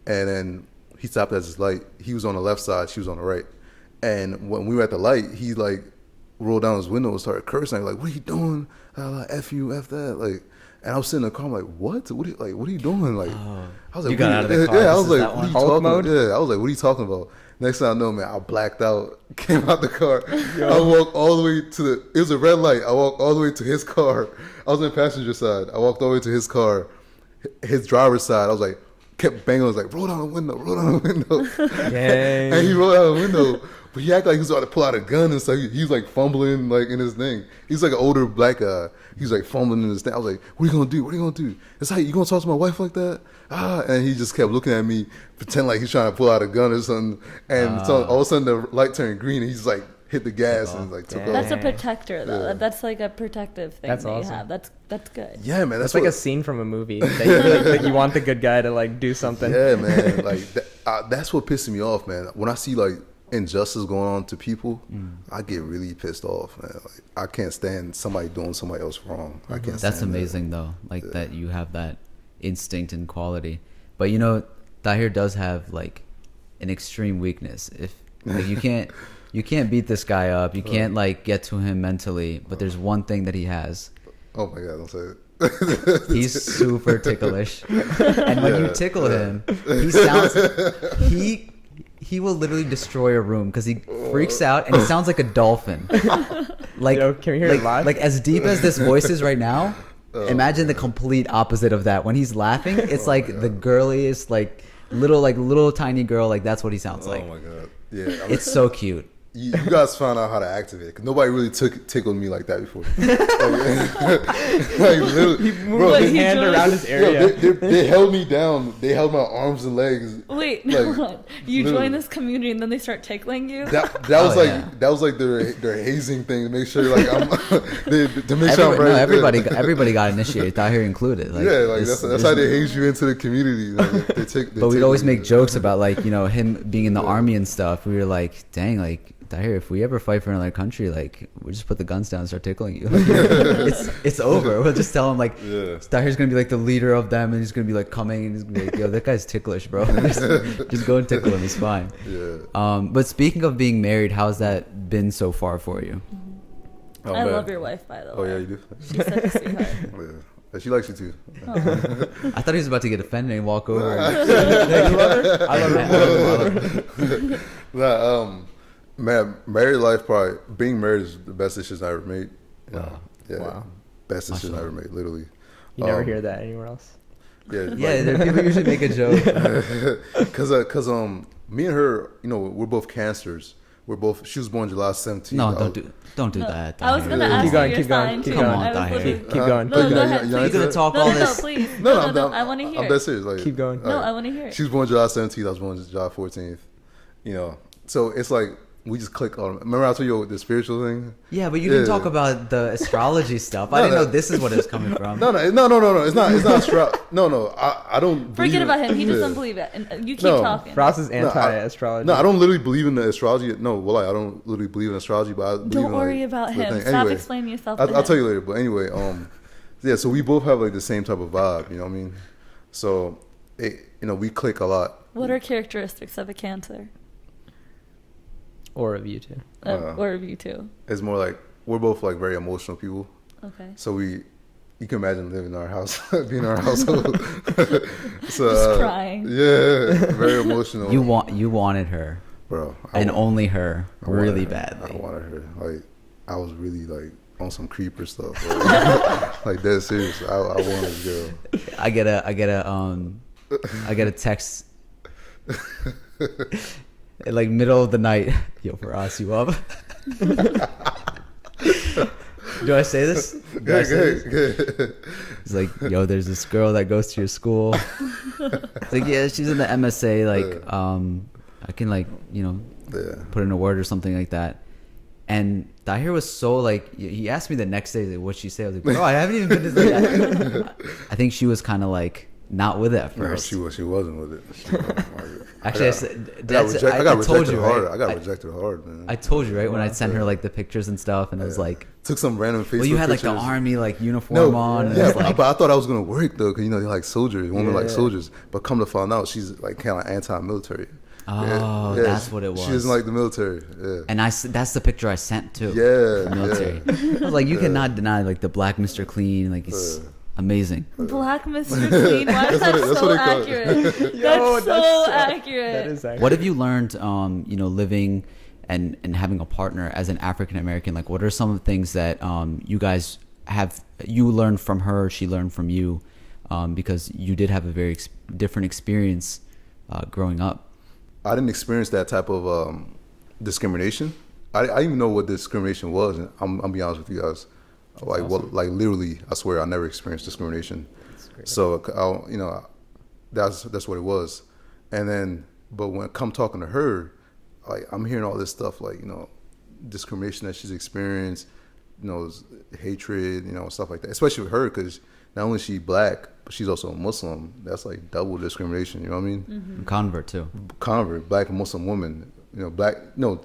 and then he stopped at this light. He was on the left side, she was on the right. And when we were at the light, he like rolled down his window and started cursing. Like, what are you doing? F you, F that. Like, and I was sitting in the car, I'm like, what? What are you doing? Like, I was like, you got out of the car. Yeah, I was like, what are you Hulk talking mode? about? Yeah, I was like, what are you talking about? Next thing I know, man, I blacked out, came out the car. I walked all the way it was a red light. I walked all the way to his car. I was on the passenger side. I walked all the way to his car, his driver's side. I was like, kept banging. I was like, roll down the window. Yay. And he rolled down the window. But he acted like he was about to pull out a gun and stuff. He was like fumbling like in his thing. He's like an older black guy. He was like fumbling in his thing. I was like, what are you gonna do? What are you gonna do? It's like, you gonna talk to my wife like that? And he just kept looking at me, pretend like he's trying to pull out a gun or something. And so all of a sudden the light turned green, and he's like hit the gas and like took off. That's a protector though. Yeah. That's like a protective thing That's that awesome. you have. That's good. Yeah, man. That's like a scene from a movie. That you want the good guy to like do something. Yeah, man. Like that's what pisses me off, man. When I see like injustice going on to people, I get really pissed off, man. Like, I can't stand somebody doing somebody else wrong. I can't. That's stand amazing though, like that you have that instinct and quality. But Tahir does have like an extreme weakness. If like you can't beat this guy up, you can't like get to him mentally. But there's one thing that he has. Oh my God! Don't say it. He's super ticklish, and when you tickle him, he sounds he will literally destroy a room because he freaks out and he sounds like a dolphin. Like, Yo, can we hear it live? Like as deep as this voice is right now, imagine the complete opposite of that. When he's laughing, it's like the girliest, like little tiny girl. Like that's what he sounds like. Oh my God! Yeah, It's so cute. you guys found out how to activate it. 'Cause nobody really tickled me like that before. Like literally, He moved his hand around his area. they held me down. They held my arms and legs. Wait, Like, hold on. You literally. join this community and then they start tickling you? That was like yeah. that was like their hazing thing to make sure like I'm to make sure I'm right. Everybody got initiated, Tahir included. Like, Yeah, like that's how they haze you into the community. Like, but we'd always make jokes about like, you know, him being in the army and stuff. We were like, dang, like Tahir, if we ever fight for another country, like we just put the guns down and start tickling you. It's over. We'll just tell him like Tahir's gonna be like the leader of them, and he's gonna be like coming, and he's gonna be like, yo, that guy's ticklish, bro. just go and tickle him. He's fine. Yeah. But speaking of being married, how's that been so far for you? Oh, I man. love your wife, by the way. Oh yeah, you do. She's such a sweetheart. Yeah. She likes you too. I thought he was about to get offended and walk over. I love her. Nah, man, married life probably being married is the best decision I ever made. You know? Yeah, Wow. best decision I ever made, literally. You never hear that anywhere else. Yeah, Yeah, people usually make a joke. because me and her, you know, we're both cancers. She was born July 17th. No, don't do No, that. I was Tahir. gonna ask Keep going, you your keep going, sign, keep too. going. I was Tahir. literally- Keep going. No, go You're ahead. gonna please. gonna talk no, all no, this? please. No, No, I want to hear I'm it. dead serious. Like, Keep going. No, I want to hear it. She was born July 17th. I was born July 14th. You know, so it's like we just click on. Remember I told you the spiritual thing? Yeah, but you didn't Yeah. talk about the astrology stuff. I didn't know this is what it was coming from. No. It's not No. I don't. Forget believe about it. him. He just Yeah. doesn't believe it. And you keep No. talking. Ross is anti-astrology. No, I don't literally believe in the astrology. No, well, I don't literally believe in astrology, but I believe Don't in, worry like, about the him. thing. Stop Anyway, explaining yourself. I'll tell you later. But anyway, yeah. So we both have like the same type of vibe. You know what I mean? So, we click a lot. What are characteristics of a Cancer? Or of you two. Or of you two? It's more like we're both like very emotional people. Okay. So you can imagine living in our house, being in our household. So, Just crying. Yeah, very emotional. You wanted her, bro, and only her, I wanted really her. badly. I wanted her. Like I was really like on some creeper stuff. Like dead serious. I wanted this girl. I get a text. Like middle of the night, yo, FARAS, you up? Do I say this? Good. It's like, yo, there's this girl that goes to your school. It's like, yeah, she's in the MSA. Like, I can like, put in a word or something like that. And Tahir was so like, he asked me the next day, like, what'd she say? I was like, bro, I haven't even been to that. I think she was kind of like not with it at first. No, she wasn't with it. Actually, I got rejected hard. I got rejected hard, man. I told you, right? When I sent her like the pictures and stuff, and I was like, took some random Facebook well, you had like pictures. the army like uniform on. And Yeah, it was like, but I thought I was gonna work though, because they're like soldiers, women like soldiers. But come to find out, she's like kind of anti-military. oh, that's what it was. She doesn't like the military. Yeah. And that's the picture I sent too. Yeah, The military. I was like, you cannot deny like the black Mr. Clean, like he's amazing. Black Mr. Clean. Why is that that's so what they call it. accurate? Yo, That's so accurate. That is accurate. What have you learned, living and having a partner as an African American? Like, what are some of the things that you guys you learned from her, she learned from you, because you did have a very different experience growing up. I didn't experience that type of discrimination. I didn't even know what discrimination was. And I'm be honest with you guys. Like awesome. like literally, I swear I never experienced discrimination. So that's what it was. And then, but when I come talking to her, like I'm hearing all this stuff, like discrimination that she's experienced, hatred, stuff like that. Especially with her, because not only is she black, but she's also a Muslim. That's like double discrimination. You know what I mean? Mm-hmm. Convert too. Convert, black and Muslim woman.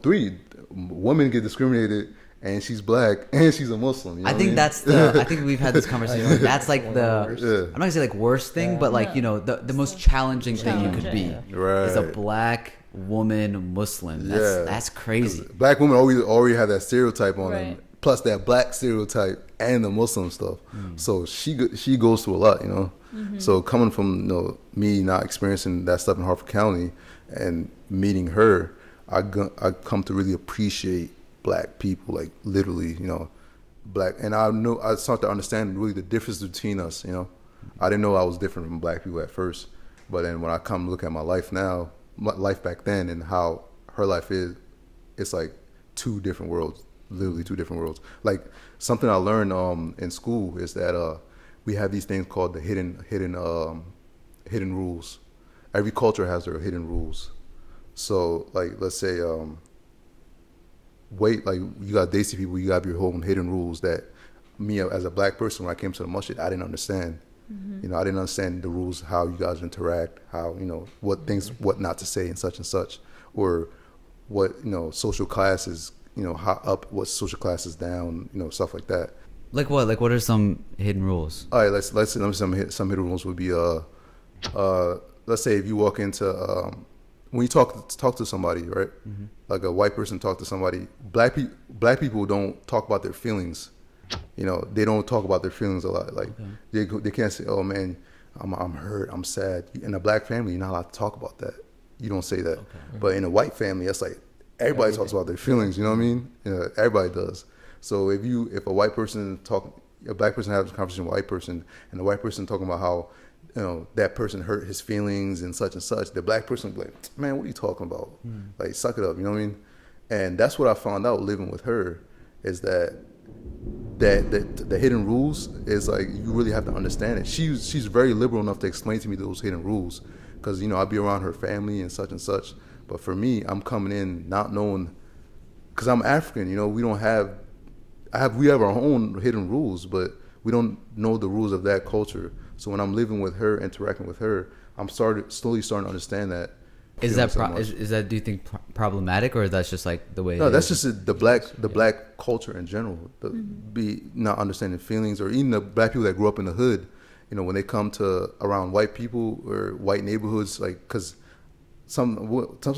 Three women get discriminated. And she's black, and she's a Muslim. I think that's I think we've had this conversation. That's like I'm not gonna say like worst thing, but like the most challenging thing you could be is a black woman Muslim. That's crazy. Black women already have that stereotype on them, Right. plus that black stereotype and the Muslim stuff. So she goes through a lot, So coming from me not experiencing that stuff in Hartford County and meeting her, I come to really appreciate black people, like literally, black. And I started to understand really the difference between us, I didn't know I was different from black people at first, but then when I come look at my life now, my life back then and how her life is, it's like two different worlds, literally two different worlds. Like something I learned in school is that we have these things called the hidden rules. Every culture has their hidden rules. So like let's say like you got desi people, you got your own hidden rules that me as a black person, when I came to the masjid, I didn't understand. You know, I didn't understand the rules, how you guys interact, how, you know, what things, what not to say and such, or what, you know, social classes, you know, how up, what social classes down, you know, stuff like that. Like what? Like what are some hidden rules? All right, let's some hidden rules would be let's say if you walk into when you talk to somebody, right? Like a white person talk to somebody, black people don't talk about their feelings. You know, they don't talk about their feelings a lot. Like they can't say, "Oh man, I'm hurt, I'm sad." In a black family, you're not allowed to talk about that. You don't say that. But in a white family, that's like everybody talks about their feelings. You know what I mean? Everybody does. So if a white person a black person has a conversation with a white person, and the white person talking about how, you know, that person hurt his feelings and such, the black person will be like, "Man, what are you talking about? Like, suck it up." You know what I mean? And that's what I found out living with her, is that the hidden rules is like, you really have to understand it. She's very liberal enough to explain to me those hidden rules, because, you know, I'll be around her family and such. But for me, I'm coming in not knowing, because I'm African. You know, we have our own hidden rules, but we don't know the rules of that culture. So when I'm living with her, interacting with her, I'm slowly starting to understand that. Is that do you think problematic, or that's just like the way? No, that's just the black culture in general. Be not understanding feelings, or even the black people that grew up in the hood. You know, when they come to around white people or white neighborhoods, like, because something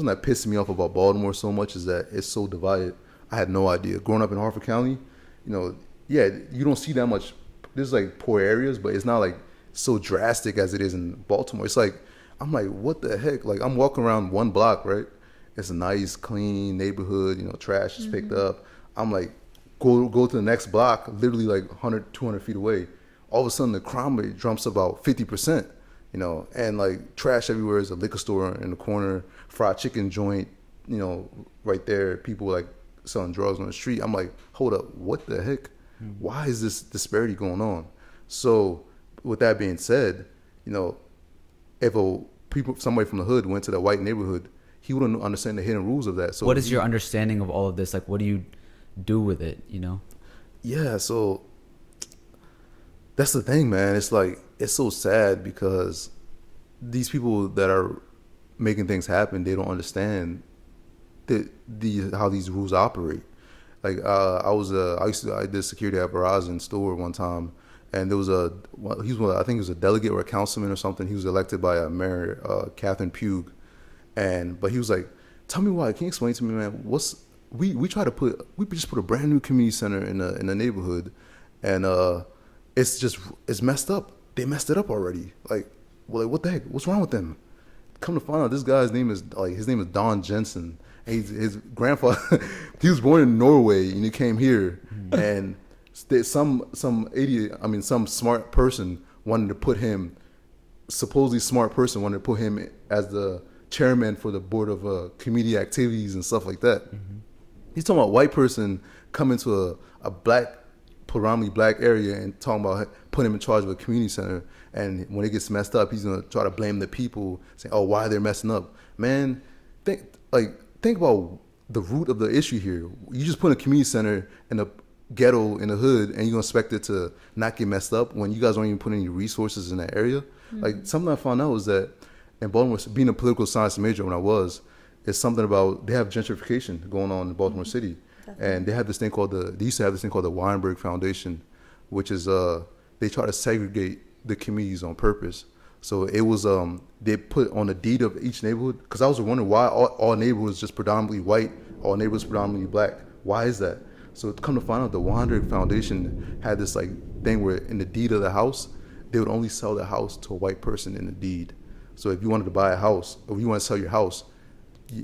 that pissed me off about Baltimore so much is that it's so divided. I had no idea. Growing up in Harford County, you know, yeah, you don't see that much. There's like poor areas, but it's not like so drastic as it is in Baltimore. It's like, I'm like, what the heck? Like, I'm walking around one block, right? It's a nice, clean neighborhood, you know, trash is picked up. I'm like, go to the next block, literally like 100, 200 feet away. All of a sudden, the crime rate jumps about 50%, you know, and like trash everywhere. Is a liquor store in the corner, fried chicken joint, you know, right there. People like selling drugs on the street. I'm like, hold up, what the heck? Why is this disparity going on? So with that being said, you know, if somebody from the hood went to the white neighborhood, he wouldn't understand the hidden rules of that. So what is your understanding of all of this? Like, what do you do with it, you know? Yeah, so that's the thing, man. It's like, it's so sad because these people that are making things happen, they don't understand how these rules operate. Like, I did security at Verizon store one time, and there was I think he was a delegate or a councilman or something. He was elected by a mayor, Catherine Pugh, but he was like, "Tell me why. Can you explain to me, man? We just put a brand new community center in the neighborhood, and it's messed up. They messed it up already. Like, well, like, what the heck? What's wrong with them? Come to find out, this guy's name is Don Jensen. And his grandfather, he was born in Norway and he came here, and some idiot, some smart person wanted to put him, supposedly smart person wanted to put him as the chairman for the board of community activities and stuff like that. He's talking about white person coming to a predominantly black area and talking about putting him in charge of a community center. And when it gets messed up, he's gonna try to blame the people, saying, "Oh, why they're messing up." Man, think about the root of the issue here. You just put a community center in a ghetto in the hood, and you're gonna expect it to not get messed up when you guys don't even put any resources in that area. Like, something I found out was that in Baltimore, being a political science major when I was, it's something about, they have gentrification going on in Baltimore City. Definitely. And they have this thing they used to have this thing called the Weinberg Foundation, which is they try to segregate the communities on purpose. So it was they put on the deed of each neighborhood, because I was wondering why all neighborhoods just predominantly white, all neighborhoods predominantly black. Why is that? So come to find out, the Weinberg Foundation had this like thing where in the deed of the house, they would only sell the house to a white person in the deed. So if you wanted to buy a house, or you want to sell your house,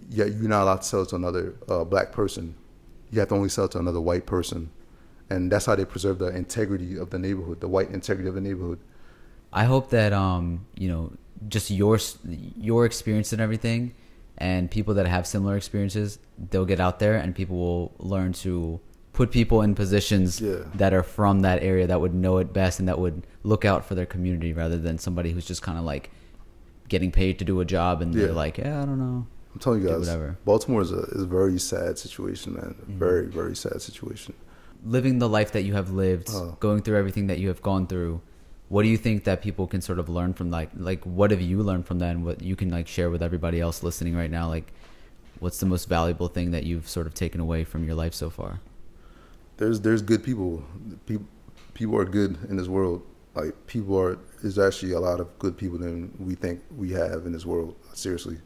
you're not allowed to sell it to another black person. You have to only sell it to another white person. And that's how they preserve the integrity of the neighborhood, the white integrity of the neighborhood. I hope that just your experience and everything and people that have similar experiences, they'll get out there and people will learn to put people in positions that are from that area that would know it best and that would look out for their community rather than somebody who's just kind of like getting paid to do a job and they're like, I don't know. I'm telling you guys, whatever. Baltimore is a very sad situation, man. Very, very sad situation. Living the life that you have lived, going through everything that you have gone through, what do you think that people can sort of learn from, like what have you learned from that, and what you can like share with everybody else listening right now? Like, what's the most valuable thing that you've sort of taken away from your life so far? There's good people. People are good in this world. Like, there's actually a lot of good people than we think we have in this world. Seriously.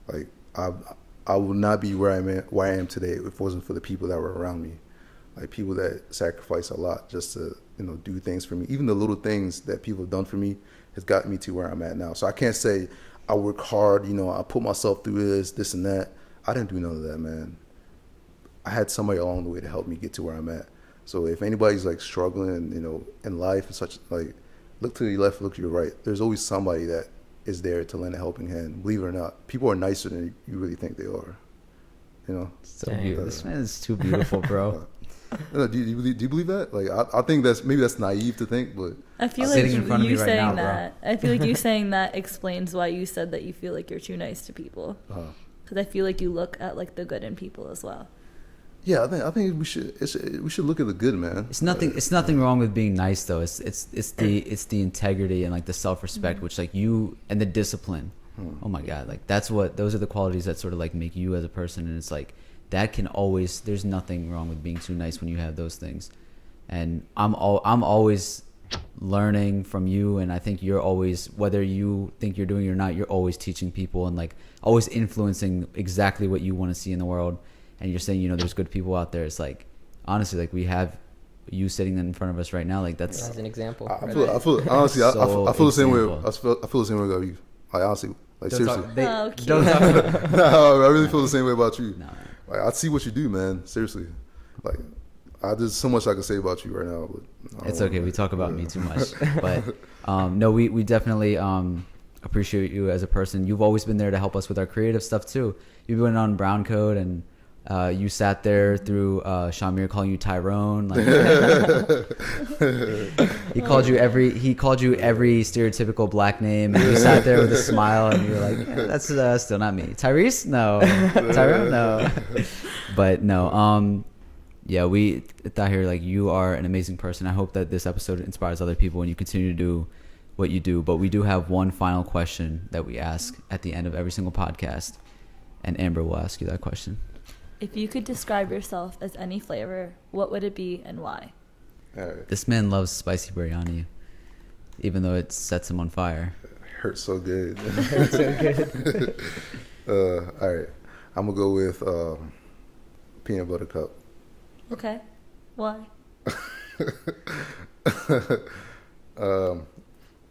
Like, I would not be where I am today if it wasn't for the people that were around me. Like, people that sacrifice a lot just to, do things for me. Even the little things that people have done for me has gotten me to where I'm at now. So I can't say I work hard, I put myself through this and that. I didn't do none of that, man. I had somebody along the way to help me get to where I'm at. So if anybody's like struggling, in life and such, like, look to your left, look to your right. There's always somebody that is there to lend a helping hand. Believe it or not, people are nicer than you really think they are. So beautiful. This man is too beautiful, bro. Do you believe that? Like, I think that's naive to think, but I feel like you saying that. I feel like you saying that explains why you said that you feel like you're too nice to people. Because I feel like you look at like the good in people as well. Yeah, I think we should look at the good, man. It's nothing wrong with being nice though. It's the integrity and like the self-respect, which like you, and the discipline. Oh my God, like those are the qualities that sort of like make you as a person, and it's like that can always. There's nothing wrong with being too nice when you have those things, and I'm always learning from you, and I think you're always, whether you think you're doing it or not, you're always teaching people and like always influencing exactly what you want to see in the world. And you're saying, there's good people out there. It's like, honestly, like we have you sitting in front of us right now. Like that's an example. I feel honestly, I feel the same way. I feel the same way about you. Like, honestly, like, seriously. Don't talk. No, I really feel the same way about you. No. Like, I see what you do, man. Seriously. Like, there's so much I can say about you right now. But it's okay. We talk about me too much. But no, we definitely appreciate you as a person. You've always been there to help us with our creative stuff too. You've been on Brown Code, and you sat there through SHAH-AMEER calling you Tyrone. Like, he called you every stereotypical black name, and you sat there with a smile, and you were like, "That's still not me." Tyrese? No. Tyrone? No. But no. Yeah, Tahir, like, you are an amazing person. I hope that this episode inspires other people and you continue to do what you do. But we do have one final question that we ask at the end of every single podcast, and Amber will ask you that question. If you could describe yourself as any flavor, what would it be and why? Right. This man loves spicy biryani, even though it sets him on fire. It hurts so good. It hurts so good. All right. I'm going to go with peanut butter cup. Okay. Why?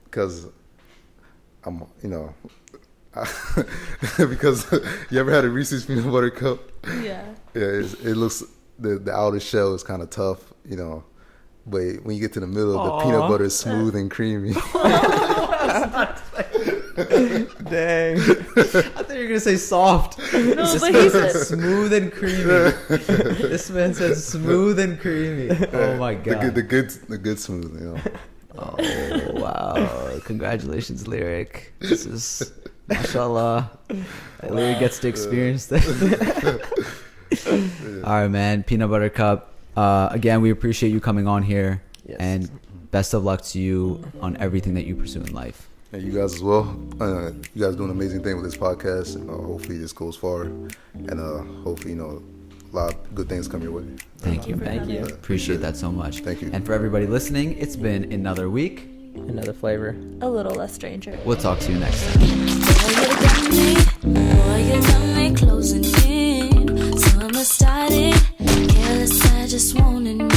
Because I'm, because you ever had a Reese's peanut butter cup? Yeah. Yeah, it looks, the outer shell is kind of tough, but when you get to the middle, the peanut butter is smooth and creamy. Dang. I thought you were gonna say soft. No, but he said smooth and creamy. This man said smooth and creamy. Oh my God. The good smooth, Oh wow! Congratulations, Lyric. This is, mashallah. Lyric gets to experience that. All right, man. Peanut butter cup. Again, we appreciate you coming on here, and best of luck to you on everything that you pursue in life. And you guys as well. You guys do an amazing thing with this podcast, and hopefully this goes far, and hopefully a lot of good things come your way. Thank you. Thank you. Appreciate that so much. Thank you. And for everybody listening, it's been another week. Another flavor. a little less stranger. We'll talk to you next time. Boy, you got me closing in. Summer started, careless, I just wanna know.